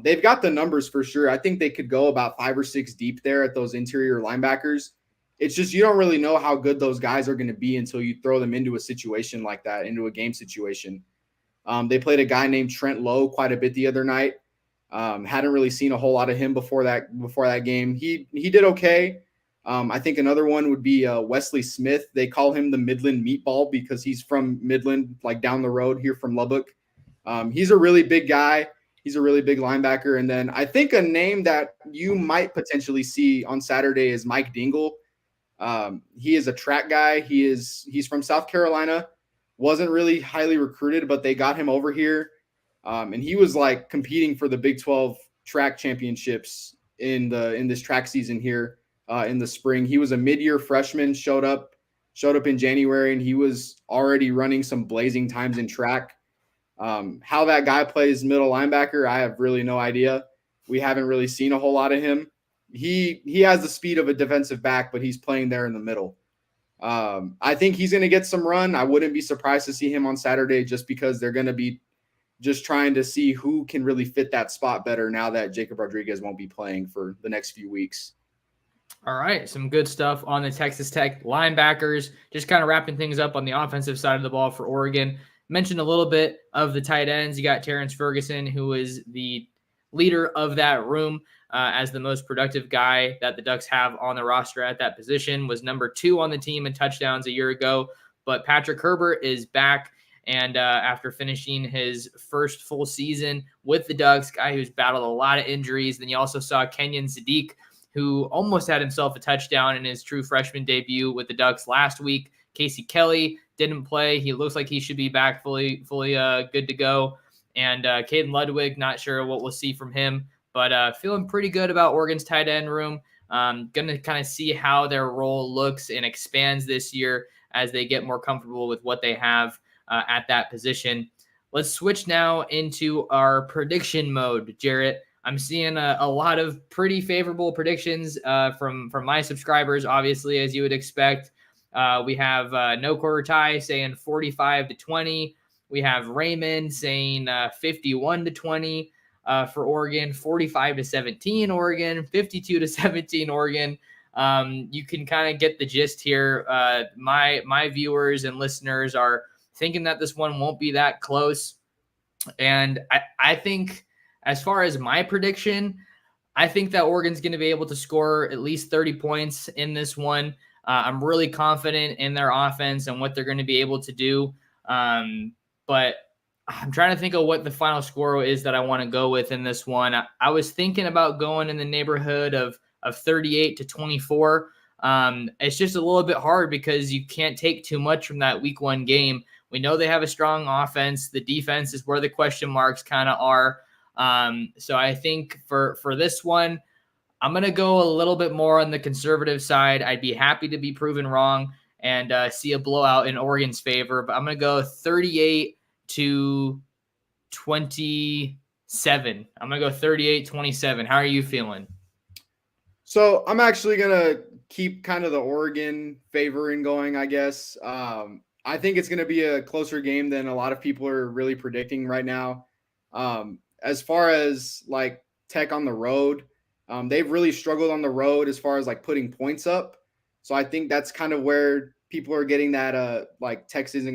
Speaker 2: They've got the numbers for sure. I think they could go about 5 or 6 deep there at those interior linebackers. It's just you don't really know how good those guys are going to be until you throw them into a situation like that, into a game situation. They played a guy named Trent Lowe quite a bit the other night. Hadn't really seen a whole lot of him before that game. He did okay. I think another one would be Wesley Smith. They call him the Midland Meatball because he's from Midland, like down the road here from Lubbock. He's a really big guy. He's a really big linebacker. And then I think a name that you might potentially see on Saturday is Mike Dingle. He is a track guy. He's from South Carolina. Wasn't really highly recruited, but they got him over here. And he was like competing for the Big 12 track championships in this track season here in the spring. He was a mid-year freshman, showed up in January, and he was already running some blazing times in track. How that guy plays middle linebacker, I have really no idea. We haven't really seen a whole lot of him. He has the speed of a defensive back, but he's playing there in the middle. I think he's going to get some run. I wouldn't be surprised to see him on Saturday just because they're going to be just trying to see who can really fit that spot better now that Jacob Rodriguez won't be playing for the next few weeks.
Speaker 1: All right, some good stuff on the Texas Tech linebackers. Just kind of wrapping things up on the offensive side of the ball for Oregon. Mentioned a little bit of the tight ends. You got Terrence Ferguson, who is the leader of that room as the most productive guy that the Ducks have on the roster at that position. Was number 2 on the team in touchdowns a year ago. But Patrick Herbert is back. And after finishing his first full season with the Ducks, guy who's battled a lot of injuries. Then you also saw Kenyon Sadiq, who almost had himself a touchdown in his true freshman debut with the Ducks last week. Casey Kelly didn't play. He looks like he should be back fully good to go. And Caden Ludwig, not sure what we'll see from him, but feeling pretty good about Oregon's tight end room. Going to kind of see how their role looks and expands this year as they get more comfortable with what they have at that position. Let's switch now into our prediction mode, Jarrett. I'm seeing a lot of pretty favorable predictions from my subscribers, obviously, as you would expect. We have No Quarter Tie saying 45-20. We have Raymond saying 51-20 for Oregon, 45-17 Oregon, 52-17 Oregon. You can kind of get the gist here. My viewers and listeners are thinking that this one won't be that close. And I think, as far as my prediction, I think that Oregon's going to be able to score at least 30 points in this one. I'm really confident in their offense and what they're going to be able to do. But I'm trying to think of what the final score is that I want to go with in this one. I was thinking about going in the neighborhood of 38-24. It's just a little bit hard because you can't take too much from that week one game. We know they have a strong offense. The defense is where the question marks kind of are. So I think for this one, I'm going to go a little bit more on the conservative side. I'd be happy to be proven wrong and see a blowout in Oregon's favor, but I'm going to go 38-27. I'm going to go 38-27. How are you feeling?
Speaker 2: So I'm actually going to keep kind of the Oregon favoring going, I guess. I think it's going to be a closer game than a lot of people are really predicting right now. As far as like Tech on the road, they've really struggled on the road as far as like putting points up. So I think that's kind of where people are getting that like Tech is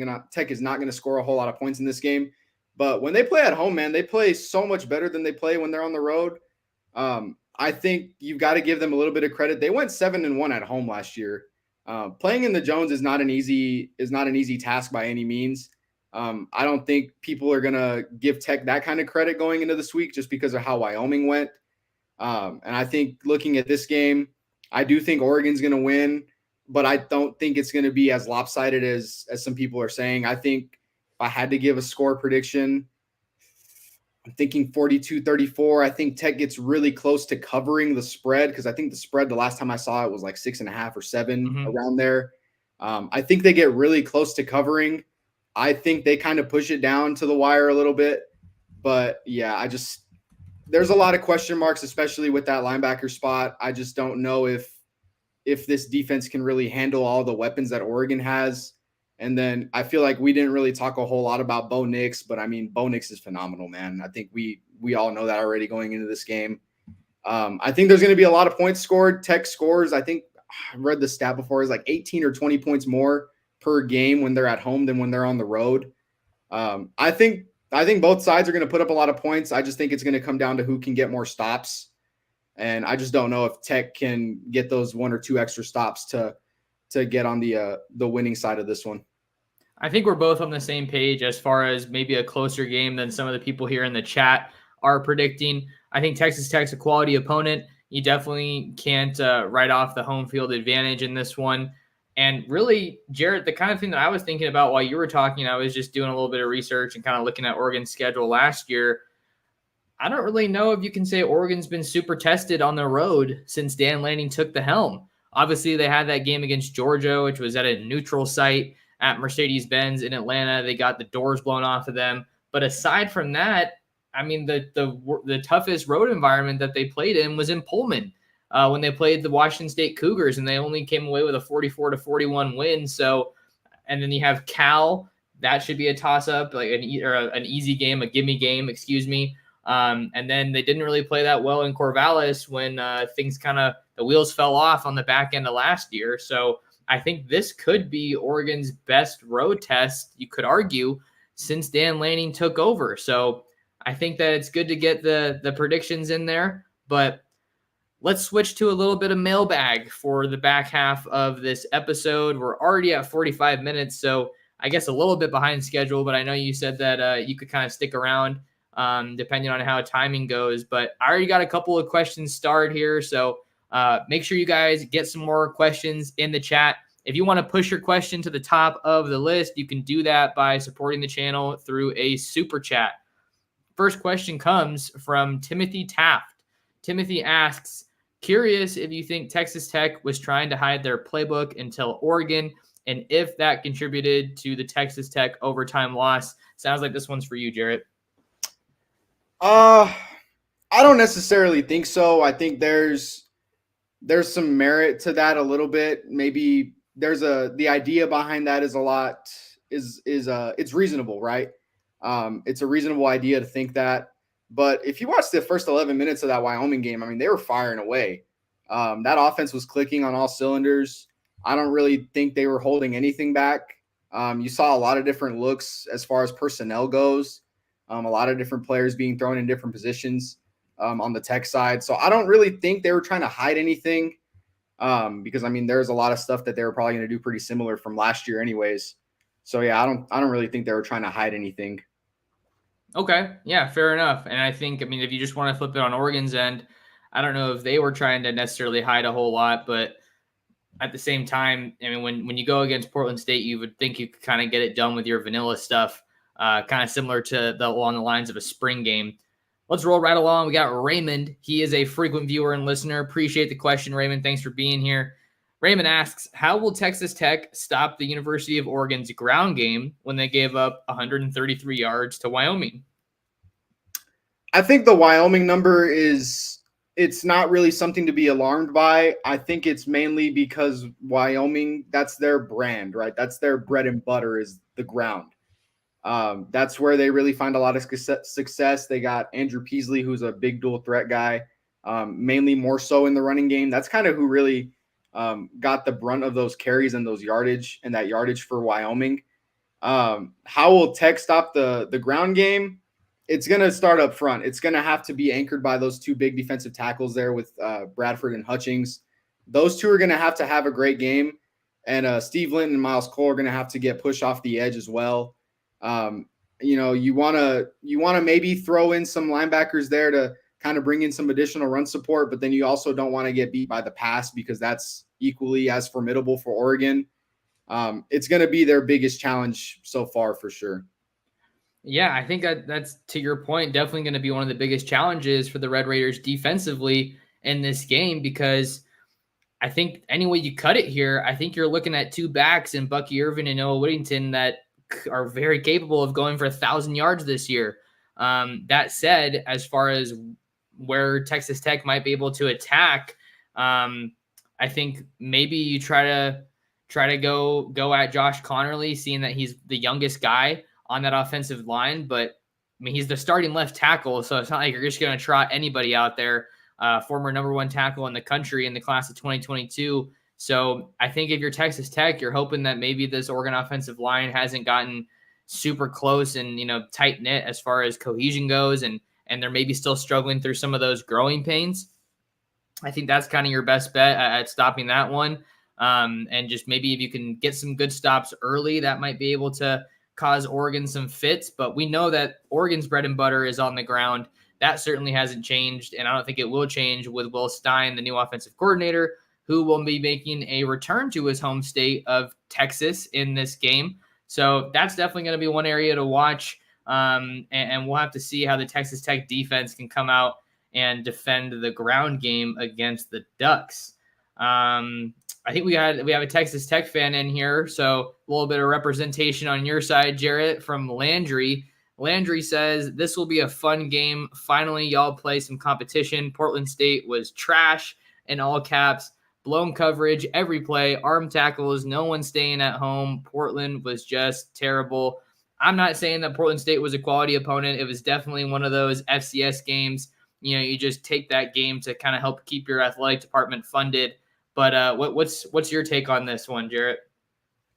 Speaker 2: not going to score a whole lot of points in this game. But when they play at home, man, they play so much better than they play when they're on the road. I think you've got to give them a little bit of credit. They went 7-1 at home last year. Playing in the Jones is not an easy task by any means. I don't think people are going to give Tech that kind of credit going into this week just because of how Wyoming went. And I think looking at this game, I do think Oregon's going to win, but I don't think it's going to be as lopsided as some people are saying. I think if I had to give a score prediction, I'm thinking 42-34. I think Tech gets really close to covering the spread because I think the spread the last time I saw it was like 6.5 or 7 around there. I think they get really close to covering. I think they kind of push it down to the wire a little bit. But, yeah, there's a lot of question marks, especially with that linebacker spot. I just don't know if this defense can really handle all the weapons that Oregon has. And then I feel like we didn't really talk a whole lot about Bo Nix, but I mean, Bo Nix is phenomenal, man. I think we all know that already going into this game. I think there's going to be a lot of points scored. Tech scores, I think I read the stat before, is like 18 or 20 points more per game when they're at home than when they're on the road. I think both sides are going to put up a lot of points. I just think it's going to come down to who can get more stops. And I just don't know if Tech can get those 1 or 2 extra stops to get on the winning side of this one.
Speaker 1: I think we're both on the same page as far as maybe a closer game than some of the people here in the chat are predicting. I think Texas Tech's a quality opponent. You definitely can't write off the home field advantage in this one. And really, Jarrett, the kind of thing that I was thinking about while you were talking, I was just doing a little bit of research and kind of looking at Oregon's schedule last year. I don't really know if you can say Oregon's been super tested on the road since Dan Lanning took the helm. Obviously, they had that game against Georgia, which was at a neutral site at Mercedes-Benz in Atlanta. They got the doors blown off of them. But aside from that, I mean, the toughest road environment that they played in was in Pullman when they played the Washington State Cougars, and they only came away with a 44-41 win. So, and then you have Cal. That should be a toss-up, like an easy game, a gimme game, excuse me. And then they didn't really play that well in Corvallis when things the wheels fell off on the back end of last year. So I think this could be Oregon's best road test, you could argue, since Dan Lanning took over. So I think that it's good to get the predictions in there. But let's switch to a little bit of mailbag for the back half of this episode. We're already at 45 minutes, so I guess a little bit behind schedule, but I know you said that you could kind of stick around depending on how timing goes. But I already got a couple of questions started here, so make sure you guys get some more questions in the chat. If you want to push your question to the top of the list, you can do that by supporting the channel through a super chat. First question comes from Timothy Taft. Timothy asks, Curious if you think Texas Tech was trying to hide their playbook until Oregon, and if that contributed to the Texas Tech overtime loss. Sounds like this one's for you, Jarrett.
Speaker 2: I don't necessarily think so. I think there's some merit to that a little bit. Maybe the idea behind that is a lot is it's reasonable, right? It's a reasonable idea to think that. But if you watch the first 11 minutes of that Wyoming game, I mean, they were firing away. That offense was clicking on all cylinders. I don't really think they were holding anything back. You saw a lot of different looks as far as personnel goes. A lot of different players being thrown in different positions on the Tech side. So I don't really think they were trying to hide anything because, I mean, there's a lot of stuff that they were probably going to do pretty similar from last year anyways. So, yeah, I don't really think they were trying to hide anything.
Speaker 1: Okay. Yeah, fair enough. And I think, I mean, if you just want to flip it on Oregon's end, I don't know if they were trying to necessarily hide a whole lot, but at the same time, I mean, when you go against Portland State, you would think you could kind of get it done with your vanilla stuff, kind of similar to along the lines of a spring game. Let's roll right along. We got Raymond. He is a frequent viewer and listener. Appreciate the question, Raymond. Thanks for being here. Raymond asks, how will Texas Tech stop the University of Oregon's ground game when they gave up 133 yards to Wyoming?
Speaker 2: I think the Wyoming number it's not really something to be alarmed by. I think it's mainly because Wyoming, that's their brand, right? That's their bread and butter is the ground. That's where they really find a lot of success. They got Andrew Peasley, who's a big dual threat guy, mainly more so in the running game. That's kind of who really got the brunt of those carries and those yardage and that yardage for Wyoming. How will Tech stop the ground game? It's going to start up front. It's going to have to be anchored by those two big defensive tackles there with Bradford and Hutchings. Those two are going to have a great game. And Steve Linton and Miles Cole are going to have to get pushed off the edge as well. You want to maybe throw in some linebackers there to kind of bring in some additional run support, but then you also don't want to get beat by the pass because that's equally as formidable for Oregon. It's going to be their biggest challenge so far for sure.
Speaker 1: Yeah, I think that's to your point, definitely going to be one of the biggest challenges for the Red Raiders defensively in this game, because I think any way you cut it here, I think you're looking at two backs in Bucky Irvin and Noah Whittington that are very capable of going for 1,000 yards this year. That said, as far as where Texas Tech might be able to attack, I think maybe you try to go at Josh Connerly, seeing that he's the youngest guy on that offensive line. But I mean, he's the starting left tackle, so it's not like you're just going to trot anybody out there. Former number one tackle in the country in the class of 2022. So I think if you're Texas Tech, you're hoping that maybe this Oregon offensive line hasn't gotten super close and, tight knit as far as cohesion goes. And they're maybe still struggling through some of those growing pains. I think that's kind of your best bet at stopping that one. And just maybe if you can get some good stops early, that might be able to cause Oregon some fits. But we know that Oregon's bread and butter is on the ground. That certainly hasn't changed, and I don't think it will change with Will Stein, the new offensive coordinator, who will be making a return to his home state of Texas in this game. So that's definitely going to be one area to watch, and we'll have to see how the Texas Tech defense can come out and defend the ground game against the Ducks. I think we have a Texas Tech fan in here, so a little bit of representation on your side, Jarrett, from Landry. Landry says, this will be a fun game. Finally, y'all play some competition. Portland State was trash in all caps. Blown coverage every play. Arm tackles. No one staying at home. Portland was just terrible. I'm not saying that Portland State was a quality opponent. It was definitely one of those FCS games. You just take that game to kind of help keep your athletic department funded. But what's your take on this one, Jarrett?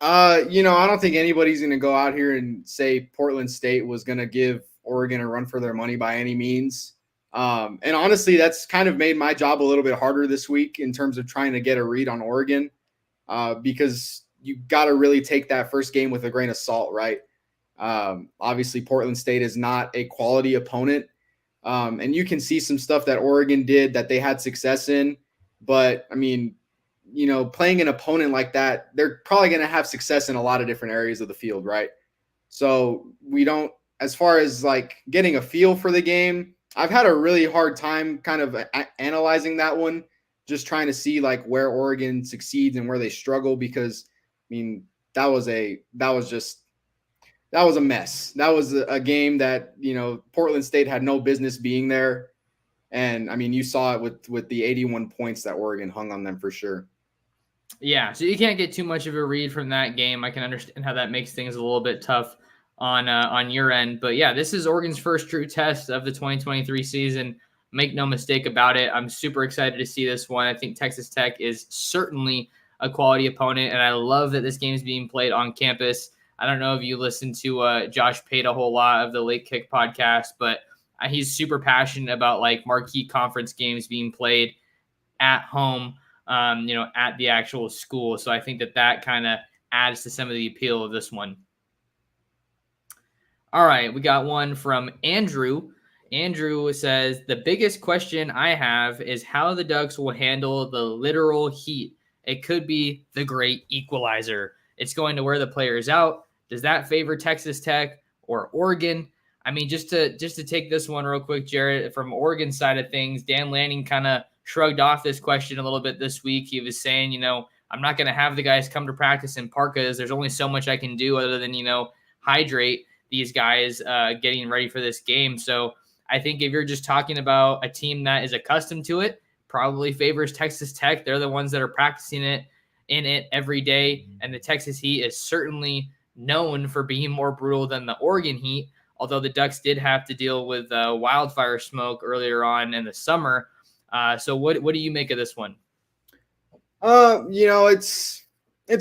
Speaker 2: I don't think anybody's going to go out here and say Portland State was going to give Oregon a run for their money by any means. And honestly, that's kind of made my job a little bit harder this week in terms of trying to get a read on Oregon, because you got to really take that first game with a grain of salt, right? Obviously, Portland State is not a quality opponent. And you can see some stuff that Oregon did that they had success in. But, I mean, playing an opponent like that, they're probably going to have success in a lot of different areas of the field, right? So we don't, as far as like getting a feel for the game, I've had a really hard time kind of analyzing that one just trying to see like where Oregon succeeds and where they struggle, because I mean that was a mess. That was a game that, you know, Portland State had no business being there. And I mean, you saw it with the 81 points that Oregon hung on them for sure.
Speaker 1: Yeah, so you can't get too much of a read from that game. I can understand how that makes things a little bit tough on your end. But yeah, this is Oregon's first true test of the 2023 season. Make no mistake about it. I'm super excited to see this one. I think Texas Tech is certainly a quality opponent, and I love that this game is being played on campus. I don't know if you listened to Josh Pate a whole lot of the Late Kick podcast, but he's super passionate about like marquee conference games being played at home, at the actual school. So I think that kind of adds to some of the appeal of this one. All right, we got one from Andrew. Andrew says, the biggest question I have is how the Ducks will handle the literal heat. It could be the great equalizer. It's going to wear the players out. Does that favor Texas Tech or Oregon? I mean, just to take this one real quick, Jarrett, from Oregon's side of things, Dan Lanning kind of shrugged off this question a little bit this week. He was saying, I'm not going to have the guys come to practice in parkas. There's only so much I can do other than, hydrate these guys getting ready for this game. So I think if you're just talking about a team that is accustomed to it, probably favors Texas Tech. They're the ones that are practicing in it every day. And the Texas Heat is certainly known for being more brutal than the Oregon Heat, although the Ducks did have to deal with wildfire smoke earlier on in the summer. So what do you make of this one?
Speaker 2: It's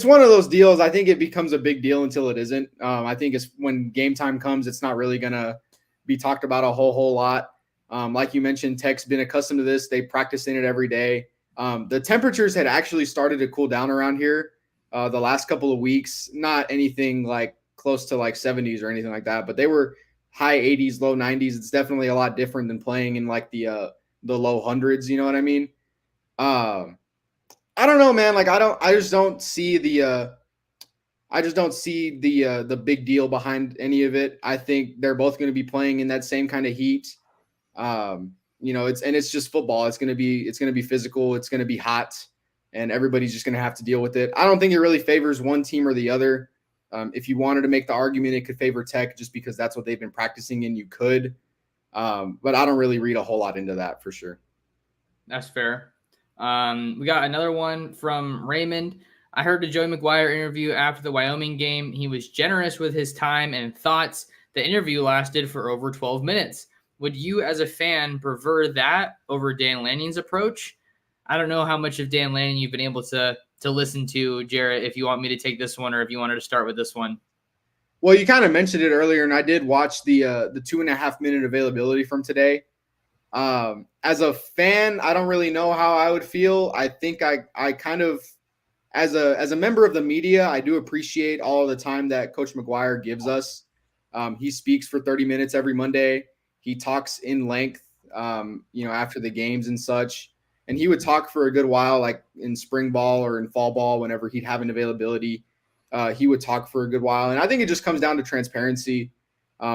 Speaker 2: one of those deals. I think it becomes a big deal until it isn't. I think it's when game time comes, it's not really going to be talked about a whole lot. Like you mentioned, Tech's been accustomed to this. They practice in it every day. The temperatures had actually started to cool down around here the last couple of weeks. Not anything like close to like 70s or anything like that, but they were high 80s, low 90s. It's definitely a lot different than playing in like the low hundreds. You know what I mean? I don't know, man. Like I just don't see the big deal behind any of it. I think they're both going to be playing in that same kind of heat. It's just football. It's going to be physical. It's going to be hot, and everybody's just going to have to deal with it. I don't think it really favors one team or the other. If you wanted to make the argument, it could favor Tech just because that's what they've been practicing in. You could, but I don't really read a whole lot into that for sure.
Speaker 1: That's fair. We got another one from Raymond. I heard the Joey McGuire interview after the Wyoming game. He was generous with his time and thoughts. The interview lasted for over 12 minutes. Would you, as a fan, prefer that over Dan Lanning's approach? I don't know how much of Dan Lanning you've been able to listen to, Jarrett, if you want me to take this one or if you wanted to start with this one.
Speaker 2: Well, you kind of mentioned it earlier, and I did watch the 2.5 minute availability from today. As a fan, I don't really know how I would feel. I think I kind of, as a member of the media, I do appreciate all the time that Coach McGuire gives us. He speaks for 30 minutes every Monday. He talks in length, after the games and such. And he would talk for a good while, like in spring ball or in fall ball, whenever he'd have an availability. He would talk for a good while. And I think it just comes down to transparency.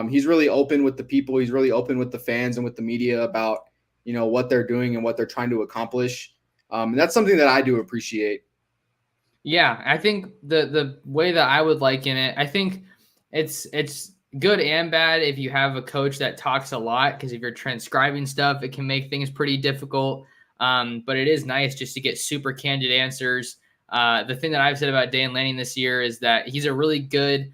Speaker 2: He's really open with the people. He's really open with the fans and with the media about, what they're doing and what they're trying to accomplish. And that's something that I do appreciate.
Speaker 1: Yeah, I think the way that I would liken it, I think it's good and bad if you have a coach that talks a lot, because if you're transcribing stuff, it can make things pretty difficult. But it is nice just to get super candid answers. The thing that I've said about Dan Lanning this year is that he's a really good,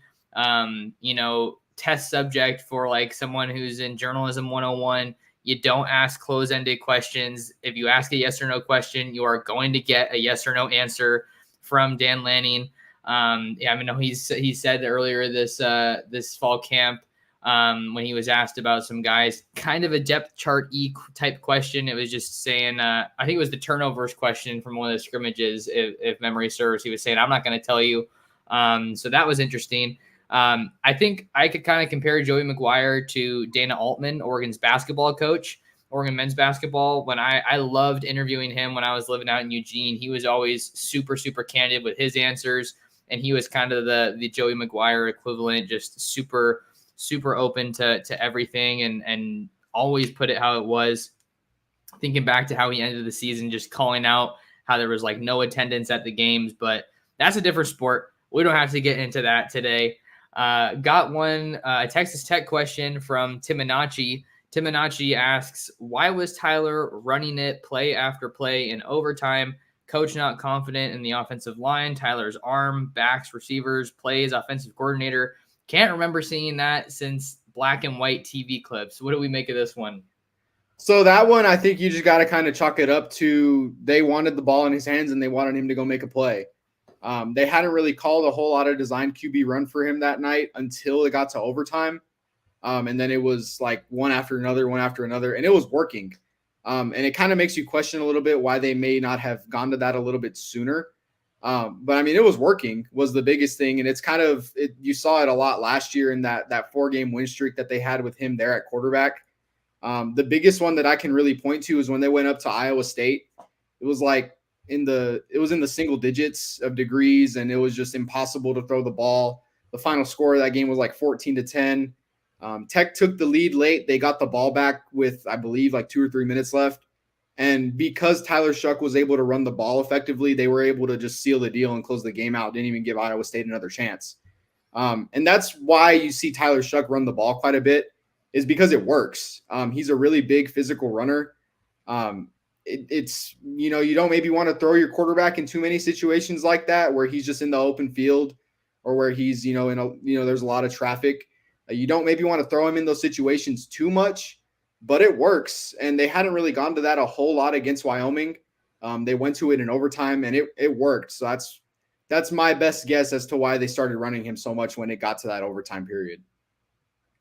Speaker 1: test subject for like someone who's in journalism 101. You don't ask close-ended questions. If you ask a yes or no question, you are going to get a yes or no answer from Dan Lanning. He said earlier this fall camp, when he was asked about some guys, kind of a depth chart type question. It was just saying, I think it was the turnovers question from one of the scrimmages, if memory serves. He was saying, I'm not going to tell you. So that was interesting. I think I could kind of compare Joey McGuire to Dana Altman, Oregon's basketball coach, Oregon men's basketball. When I loved interviewing him when I was living out in Eugene, he was always super, super candid with his answers. And he was kind of the Joey McGuire equivalent, just super, super open to everything and always put it how it was. thinking back to how he ended the season, just calling out how there was like no attendance at the games, but that's a different sport. We don't have to get into that today. Got one, a Texas Tech question from Timinachi. Timinachi asks, why was Tyler running it play after play in overtime? Coach not confident in the offensive line, Tyler's arm, backs, receivers, plays, offensive coordinator. Can't remember seeing that since black and white TV clips. What do we make of this one?
Speaker 2: So that one, I think you just got to kind of chalk it up to they wanted the ball in his hands and they wanted him to go make a play. They hadn't really called a whole lot of designed QB run for him that night until it got to overtime. And then it was like one after another, and it was working. And it kind of makes you question a little bit why they may not have gone to that a little bit sooner. But I mean, it was working was the biggest thing. And it's kind of, you saw it a lot last year in that 4-game win streak that they had with him there at quarterback. The biggest one that I can really point to is when they went up to Iowa State. It was like in the single digits of degrees, and it was just impossible to throw the ball. The final score of that game was like 14-10. Tech took the lead late. They got the ball back with, I believe, like 2 or 3 minutes left. And because Tyler Shuck was able to run the ball effectively, they were able to just seal the deal and close the game out. Didn't even give Iowa State another chance. And that's why you see Tyler Shuck run the ball quite a bit, is because it works. He's a really big physical runner. It's, you know, you don't maybe want to throw your quarterback in too many situations like that where he's just in the open field or where he's, you know, there's a lot of traffic. You don't maybe want to throw him in those situations too much, but it works. And they hadn't really gone to that a whole lot against Wyoming. They went to it in overtime and it worked. So that's my best guess as to why they started running him so much when it got to that overtime period.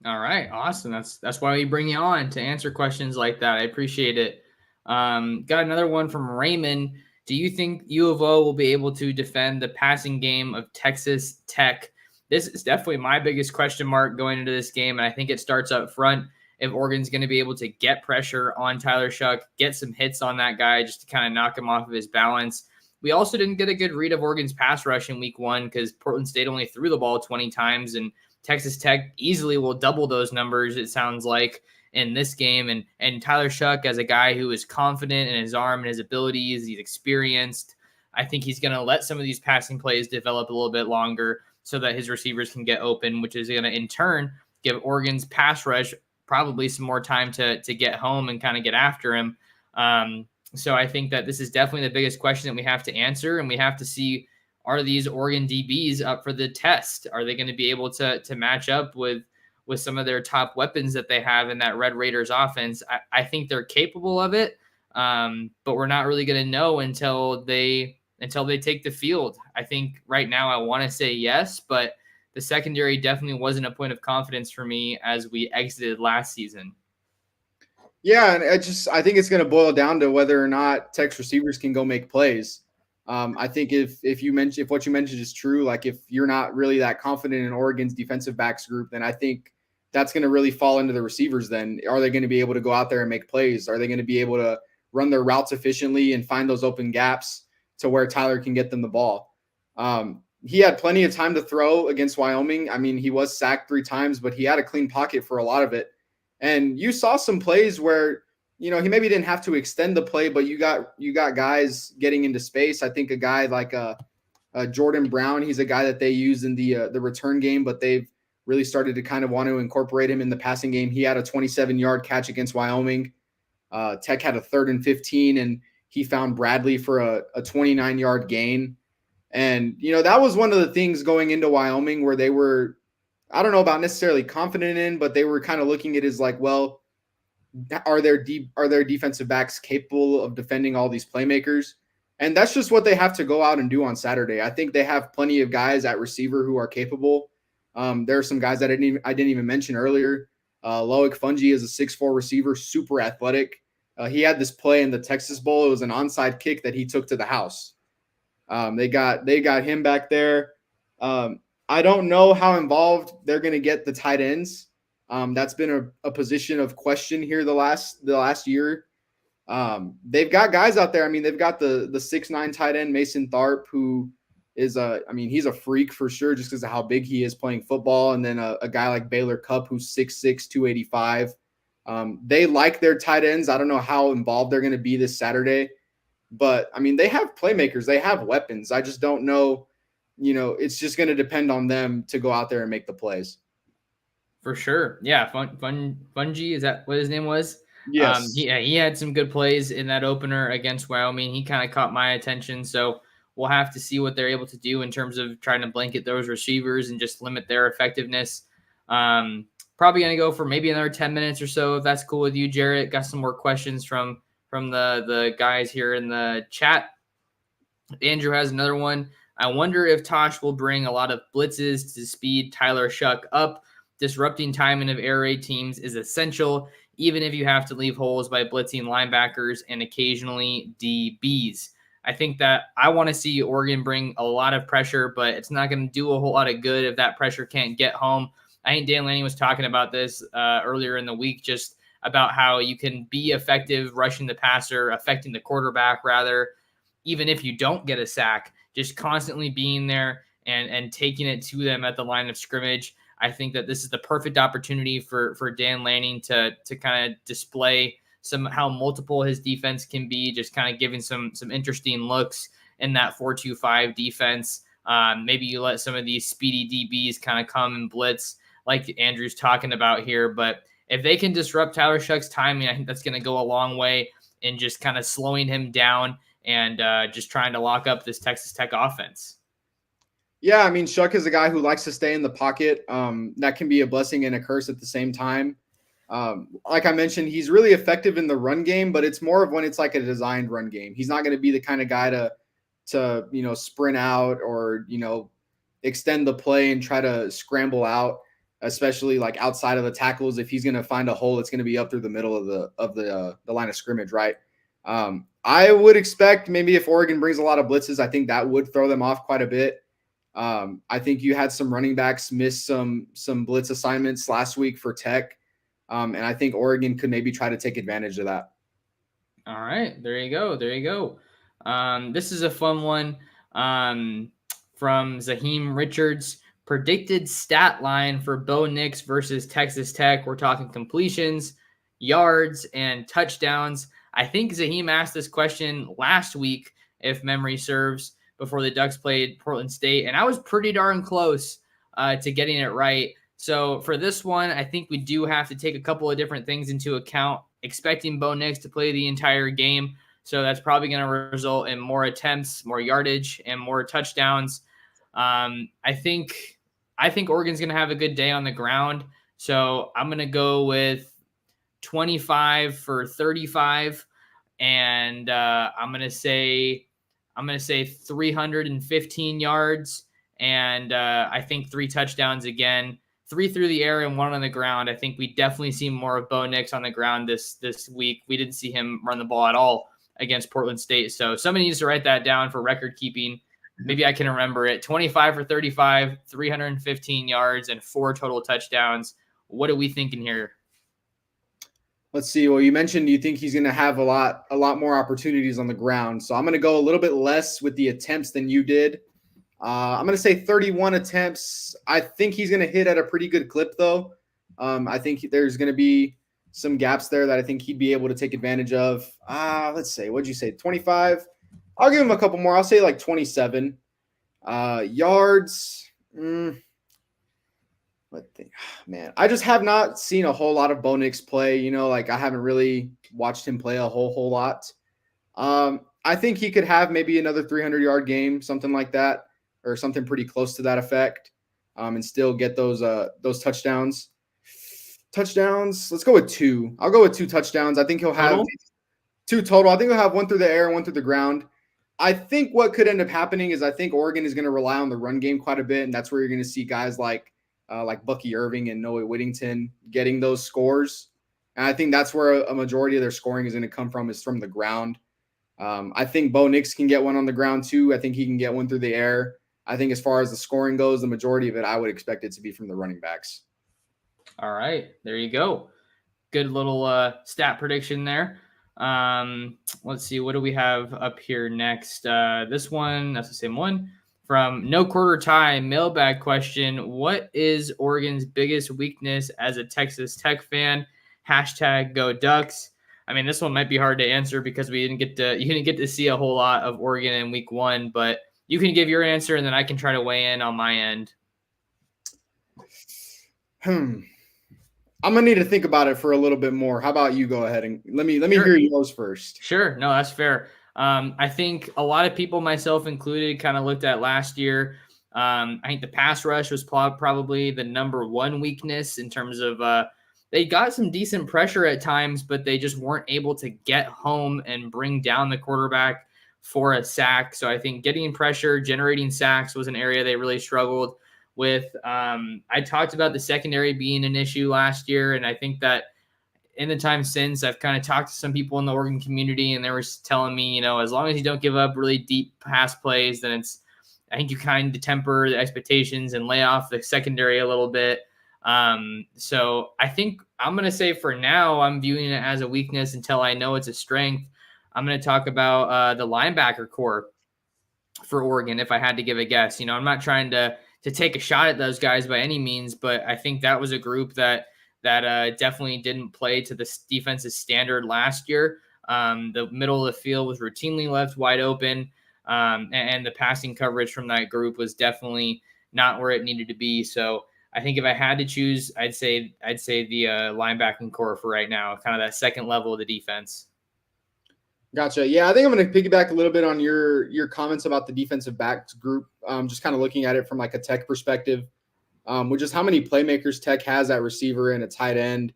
Speaker 1: All right, awesome. That's why we bring you on to answer questions like that. I appreciate it. Got another one from Raymond. Do you think U of O will be able to defend the passing game of Texas Tech? This is definitely my biggest question mark going into this game, and I think it starts up front. If Oregon's going to be able to get pressure on Tyler Shuck, get some hits on that guy just to kind of knock him off of his balance. We also didn't get a good read of Oregon's pass rush in week 1 because Portland State only threw the ball 20 times, and Texas Tech easily will double those numbers, it sounds like, in this game. And Tyler Shuck, as a guy who is confident in his arm and his abilities, he's experienced. I think he's going to let some of these passing plays develop a little bit longer so that his receivers can get open, which is going to, in turn, give Oregon's pass rush probably some more time to get home and kind of get after him. So I think that this is definitely the biggest question that we have to answer, and we have to see, are these Oregon DBs up for the test? Are they going to be able to match up with some of their top weapons that they have in that Red Raiders offense? I think they're capable of it, but we're not really going to know until they take the field. I think right now I want to say yes, but the secondary definitely wasn't a point of confidence for me as we exited last season.
Speaker 2: Yeah, and I think it's going to boil down to whether or not Tech's receivers can go make plays. I think if what you mentioned is true, like if you're not really that confident in Oregon's defensive backs group, then I think that's going to really fall into the receivers. Then are they going to be able to go out there and make plays? Are they going to be able to run their routes efficiently and find those open gaps to where Tyler can get them the ball? He had plenty of time to throw against Wyoming. I mean, he was sacked 3 times, but he had a clean pocket for a lot of it. And you saw some plays where, you know, he maybe didn't have to extend the play, but you got guys getting into space. I think a guy like Jordan Brown, he's a guy that they use in the return game, but they've really started to kind of want to incorporate him in the passing game. He had a 27-yard catch against Wyoming. Tech had a 3rd and 15, and he found Bradley for a 29-yard gain. And, you know, that was one of the things going into Wyoming where they were, I don't know about necessarily confident in, but they were kind of looking at it as like, well, are their defensive backs capable of defending all these playmakers? And that's just what they have to go out and do on Saturday. I think they have plenty of guys at receiver who are capable. There are some guys that I didn't even mention earlier. Loic Fungi is a 6'4" receiver, super athletic. He had this play in the Texas Bowl. It was an onside kick that he took to the house. They got him back there. I don't know how involved they're going to get the tight ends. That's been a position of question here the last year. They've got guys out there. I mean, they've got the 6'9" tight end Mason Tharp, who is he's a freak for sure just because of how big he is playing football. And then a guy like Baylor Cupp, who's 6'6", 285. They like their tight ends. I don't know how involved they're going to be this Saturday, but I mean, they have playmakers, they have weapons. I just don't know. It's just going to depend on them to go out there and make the plays.
Speaker 1: For sure. Yeah. Fungi, is that what his name was?
Speaker 2: Yes.
Speaker 1: He had some good plays in that opener against Wyoming. He kind of caught my attention. So we'll have to see what they're able to do in terms of trying to blanket those receivers and just limit their effectiveness. Probably going to go for maybe another 10 minutes or so, if that's cool with you, Jarrett. Got some more questions from the guys here in the chat. Andrew has another one. I wonder if Tosh will bring a lot of blitzes to speed Tyler Shuck up. Disrupting timing of air raid teams is essential, even if you have to leave holes by blitzing linebackers and occasionally DBs. I think that I want to see Oregon bring a lot of pressure, but it's not going to do a whole lot of good if that pressure can't get home. I think Dan Lanning was talking about this earlier in the week, just about how you can be effective rushing the passer, affecting the quarterback rather, even if you don't get a sack, just constantly being there and taking it to them at the line of scrimmage. I think that this is the perfect opportunity for Dan Lanning to kind of display how multiple his defense can be, just kind of giving some interesting looks in that 4-2-5 defense. Maybe you let some of these speedy DBs kind of come and blitz like Andrew's talking about here. But if they can disrupt Tyler Shuck's timing, I think that's going to go a long way in just kind of slowing him down and just trying to lock up this Texas Tech offense.
Speaker 2: Yeah, I mean, Shuck is a guy who likes to stay in the pocket. That can be a blessing and a curse at the same time. Like I mentioned, he's really effective in the run game, but it's more of when it's like a designed run game. He's not going to be the kind of guy to sprint out or extend the play and try to scramble out, especially like outside of the tackles. If he's going to find a hole, it's going to be up through the middle of the line of scrimmage, right? I would expect maybe if Oregon brings a lot of blitzes, I think that would throw them off quite a bit. I think you had some running backs miss some blitz assignments last week for Tech. And I think Oregon could maybe try to take advantage of that.
Speaker 1: All right, there you go. This is a fun one from Zaheem Richards. Predicted stat line for Bo Nix versus Texas Tech. We're talking completions, yards, and touchdowns. I think Zaheem asked this question last week, if memory serves, before the Ducks played Portland State, and I was pretty darn close to getting it right. So for this one, I think we do have to take a couple of different things into account. Expecting Bo Nix to play the entire game, so that's probably going to result in more attempts, more yardage, and more touchdowns. I think Oregon's going to have a good day on the ground, so I'm going to go with 25 for 35, and I'm going to say 315 yards, and I think 3 touchdowns again. 3 through the air and 1 on the ground. I think we definitely see more of Bo Nix on the ground this week. We didn't see him run the ball at all against Portland State. So somebody needs to write that down for record keeping. Maybe I can remember it. 25 for 35, 315 yards, and 4 total touchdowns. What are we thinking here?
Speaker 2: Let's see. Well, you mentioned you think he's going to have a lot more opportunities on the ground. So I'm going to go a little bit less with the attempts than you did. I'm going to say 31 attempts. I think he's going to hit at a pretty good clip, though. I think there's going to be some gaps there that I think he'd be able to take advantage of. Let's say, what'd you say, 25? I'll give him a couple more. I'll say like 27. Yards. Man, I just have not seen a whole lot of Bo Nix play. I haven't really watched him play a whole lot. I think he could have maybe another 300-yard game, something like that, or something pretty close to that effect, and still get those touchdowns. Touchdowns. Let's go with 2. I'll go with 2 touchdowns. I think he'll have 2 total. I think he'll have 1 through the air and 1 through the ground. I think what could end up happening is I think Oregon is going to rely on the run game quite a bit, and that's where you're going to see guys like Bucky Irving and Noah Whittington getting those scores. And I think that's where a majority of their scoring is going to come from, is from the ground. I think Bo Nix can get 1 on the ground too. I think he can get 1 through the air. I think as far as the scoring goes, the majority of it, I would expect it to be from the running backs.
Speaker 1: All right, there you go. Good little stat prediction there. Let's see, what do we have up here next? This one, that's the same one. From No Quarter Tie, mailbag question. What is Oregon's biggest weakness as a Texas Tech fan? hashtag Go Ducks. I mean, this one might be hard to answer because you didn't get to see a whole lot of Oregon in week 1, but you can give your answer and then I can try to weigh in on my end.
Speaker 2: I'm gonna need to think about it for a little bit more. How about you go ahead and let me hear yours first.
Speaker 1: Sure. No, that's fair. I think a lot of people, myself included, kind of looked at last year. I think the pass rush was probably the number one weakness in terms of they got some decent pressure at times, but they just weren't able to get home and bring down the quarterback for a sack. So I think getting pressure, generating sacks was an area they really struggled with. I talked about the secondary being an issue last year, and I think that in the time since, I've kind of talked to some people in the Oregon community, and they were telling me, as long as you don't give up really deep pass plays, then I think you kind of temper the expectations and lay off the secondary a little bit. So I think I'm going to say for now, I'm viewing it as a weakness until I know it's a strength. I'm going to talk about the linebacker core for Oregon if I had to give a guess. I'm not trying to take a shot at those guys by any means, but I think that was a group that definitely didn't play to the defense's standard last year. The middle of the field was routinely left wide open, and the passing coverage from that group was definitely not where it needed to be. So I think if I had to choose, I'd say the linebacking core for right now, kind of that second level of the defense.
Speaker 2: Gotcha. Yeah, I think I'm going to piggyback a little bit on your comments about the defensive backs group. Just kind of looking at it from like a Tech perspective, which is how many playmakers Tech has at receiver and a tight end.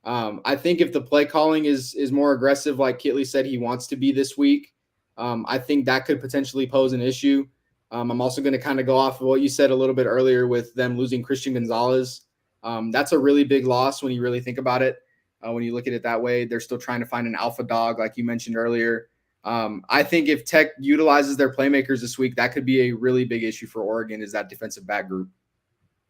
Speaker 2: I think if the play calling is more aggressive, like Kitley said he wants to be this week, I think that could potentially pose an issue. I'm also going to kind of go off of what you said a little bit earlier with them losing Christian Gonzalez. That's a really big loss when you really think about it. When you look at it that way, they're still trying to find an alpha dog, like you mentioned earlier. I think if Tech utilizes their playmakers this week, that could be a really big issue for Oregon, is that defensive back group.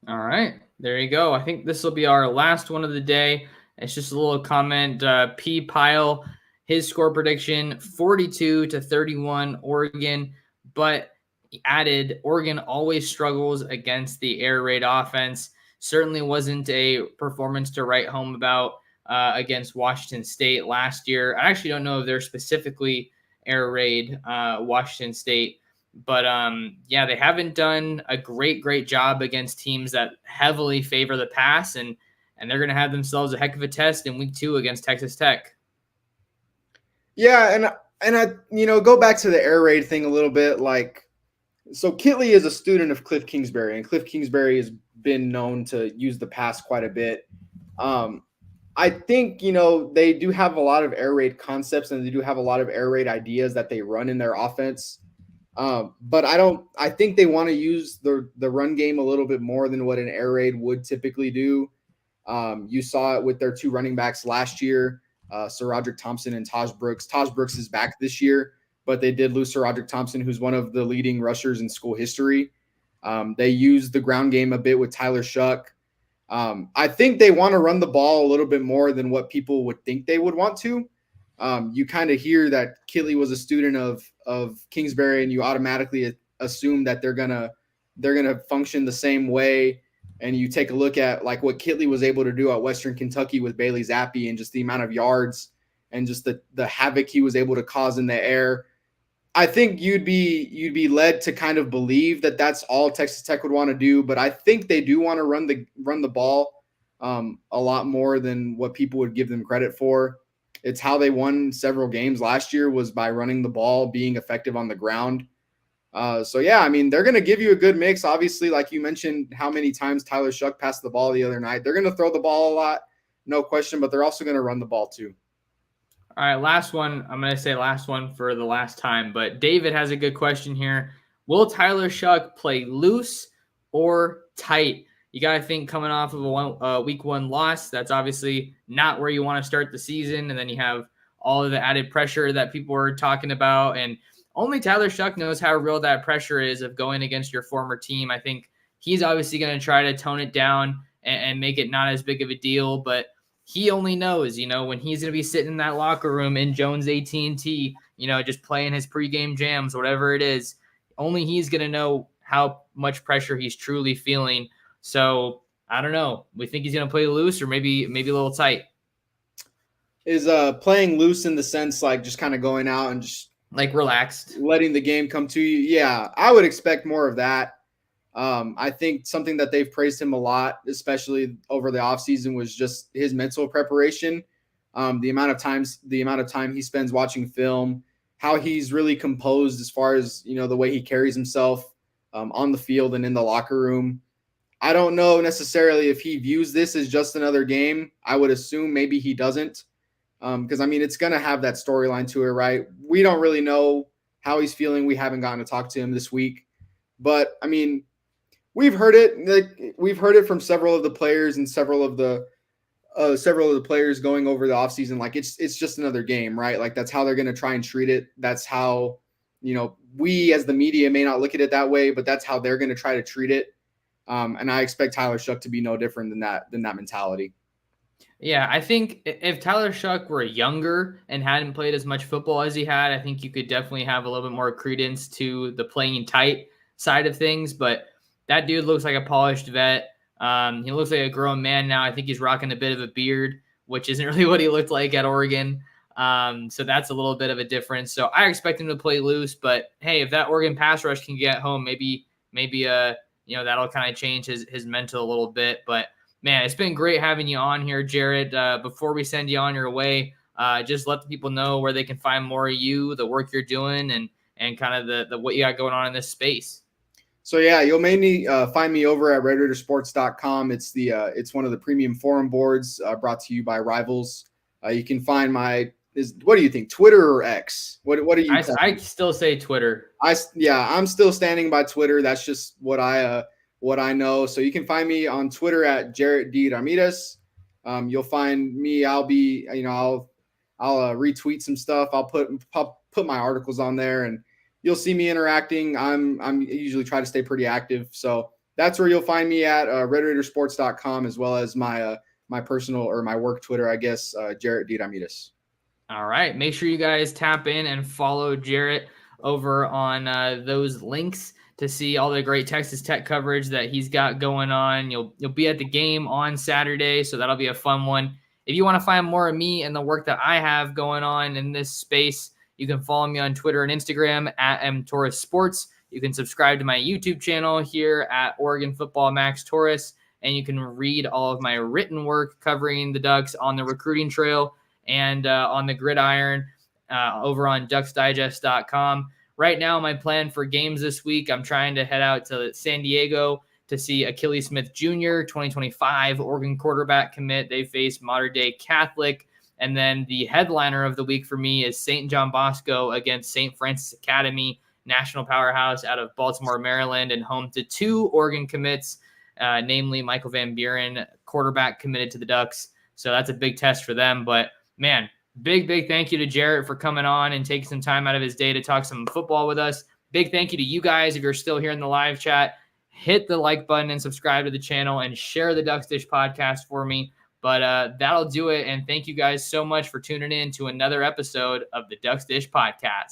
Speaker 1: All right, there you go. I think this will be our last one of the day. It's just a little comment. P. Pile, his score prediction, 42-31 Oregon, but he added Oregon always struggles against the air raid offense. Certainly wasn't a performance to write home about against Washington State last year. I actually don't know if they're specifically air raid Washington State, but yeah, they haven't done a great job against teams that heavily favor the pass, and they're going to have themselves a heck of a test in week 2 against Texas Tech.
Speaker 2: Yeah, and I go back to the air raid thing a little bit. Like, so Kitley is a student of Cliff Kingsbury, and Cliff Kingsbury has been known to use the pass quite a bit. I think, they do have a lot of air raid concepts, and they do have a lot of air raid ideas that they run in their offense. But I think they want to use the run game a little bit more than what an air raid would typically do. You saw it with their 2 running backs last year, Sir Roderick Thompson and Taj Brooks. Taj Brooks is back this year, but they did lose Sir Roderick Thompson, who's one of the leading rushers in school history. They used the ground game a bit with Tyler Shuck. I think they want to run the ball a little bit more than what people would think they would want to. You kind of hear that Kitley was a student of Kingsbury, and you automatically assume that they're gonna function the same way. And you take a look at like what Kitley was able to do at Western Kentucky with Bailey Zappi, and just the amount of yards and just the havoc he was able to cause in the air. I think you'd be led to kind of believe that that's all Texas Tech would want to do, but I think they do want to run the ball a lot more than what people would give them credit for. It's how they won several games last year, was by running the ball, being effective on the ground. So yeah, I mean, they're going to give you a good mix. Obviously, like you mentioned, how many times Tyler Shuck passed the ball the other night. They're going to throw the ball a lot, no question, but they're also going to run the ball too.
Speaker 1: All right, last one. I'm going to say last one for the last time, but David has a good question here. Will Tyler Shuck play loose or tight? You got to think, coming off of a week 1 loss, that's obviously not where you want to start the season. And then you have all of the added pressure that people are talking about. And only Tyler Shuck knows how real that pressure is of going against your former team. I think he's obviously going to try to tone it down and make it not as big of a deal, but he only knows, when he's going to be sitting in that locker room in Jones AT&T, just playing his pregame jams, whatever it is, only he's going to know how much pressure he's truly feeling. So I don't know. We think he's going to play loose or maybe a little tight.
Speaker 2: is playing loose in the sense like just kind of going out and just
Speaker 1: Like relaxed.
Speaker 2: letting the game come to you. Yeah, I would expect more of that. I think something that they've praised him a lot, especially over the offseason, was just his mental preparation. The amount of time he spends watching film, how he's really composed as far as the way he carries himself on the field and in the locker room. I don't know necessarily if he views this as just another game. I would assume maybe he doesn't, because I mean it's going to have that storyline to it, right? We don't really know how he's feeling. We haven't gotten to talk to him this week, but I mean, we've heard it. We've heard it from several of the players and several of the players going over the offseason. Like it's just another game, right? Like that's how they're going to try and treat it. That's how we as the media may not look at it that way, but that's how they're going to try to treat it. And I expect Tyler Shough to be no different than that mentality.
Speaker 1: Yeah, I think if Tyler Shough were younger and hadn't played as much football as he had, I think you could definitely have a little bit more credence to the playing tight side of things. But that dude looks like a polished vet. He looks like a grown man now. I think he's rocking a bit of a beard, which isn't really what he looked like at Oregon. So that's a little bit of a difference. So I expect him to play loose. But hey, if that Oregon pass rush can get home, maybe that'll kind of change his mental a little bit. But man, it's been great having you on here, Jarrett. Before we send you on your way, just let the people know where they can find more of you, the work you're doing, and kind of the what you got going on in this space.
Speaker 2: So yeah, you'll mainly find me over at RedRaidersports.com. It's one of the premium forum boards brought to you by Rivals. You can find what do you think, Twitter or X? What do you?
Speaker 1: I still say Twitter.
Speaker 2: I'm still standing by Twitter. That's just what I know. So you can find me on Twitter at Jarrett D. Ramirez. You'll find me. I'll retweet some stuff. I'll put my articles on there, and you'll see me interacting. I'm usually try to stay pretty active. So that's where you'll find me at RedRaidersports.com, as well as my personal or my work Twitter, I guess, Jarrett D. Ramirez.
Speaker 1: All right. Make sure you guys tap in and follow Jarrett over on those links to see all the great Texas Tech coverage that he's got going on. You'll be at the game on Saturday, so that'll be a fun one. If you want to find more of me and the work that I have going on in this space, you can follow me on Twitter and Instagram at Torres Sports. You can subscribe to my YouTube channel here at Oregon Football Max Torres, and you can read all of my written work covering the Ducks on the recruiting trail and on the gridiron over on ducksdigest.com. Right now, my plan for games this week, I'm trying to head out to San Diego to see Achilles Smith Jr., 2025 Oregon quarterback commit. They face modern-day Catholic. And then the headliner of the week for me is St. John Bosco against St. Francis Academy, national powerhouse out of Baltimore, Maryland, and home to two Oregon commits, namely Michael Van Buren, quarterback committed to the Ducks. So that's a big test for them. But, man, big thank you to Jarrett for coming on and taking some time out of his day to talk some football with us. Big thank you to you guys. If you're still here in the live chat, hit the like button and subscribe to the channel and share the Ducks Dish podcast for me. But that'll do it. And thank you guys so much for tuning in to another episode of the Ducks Dish podcast.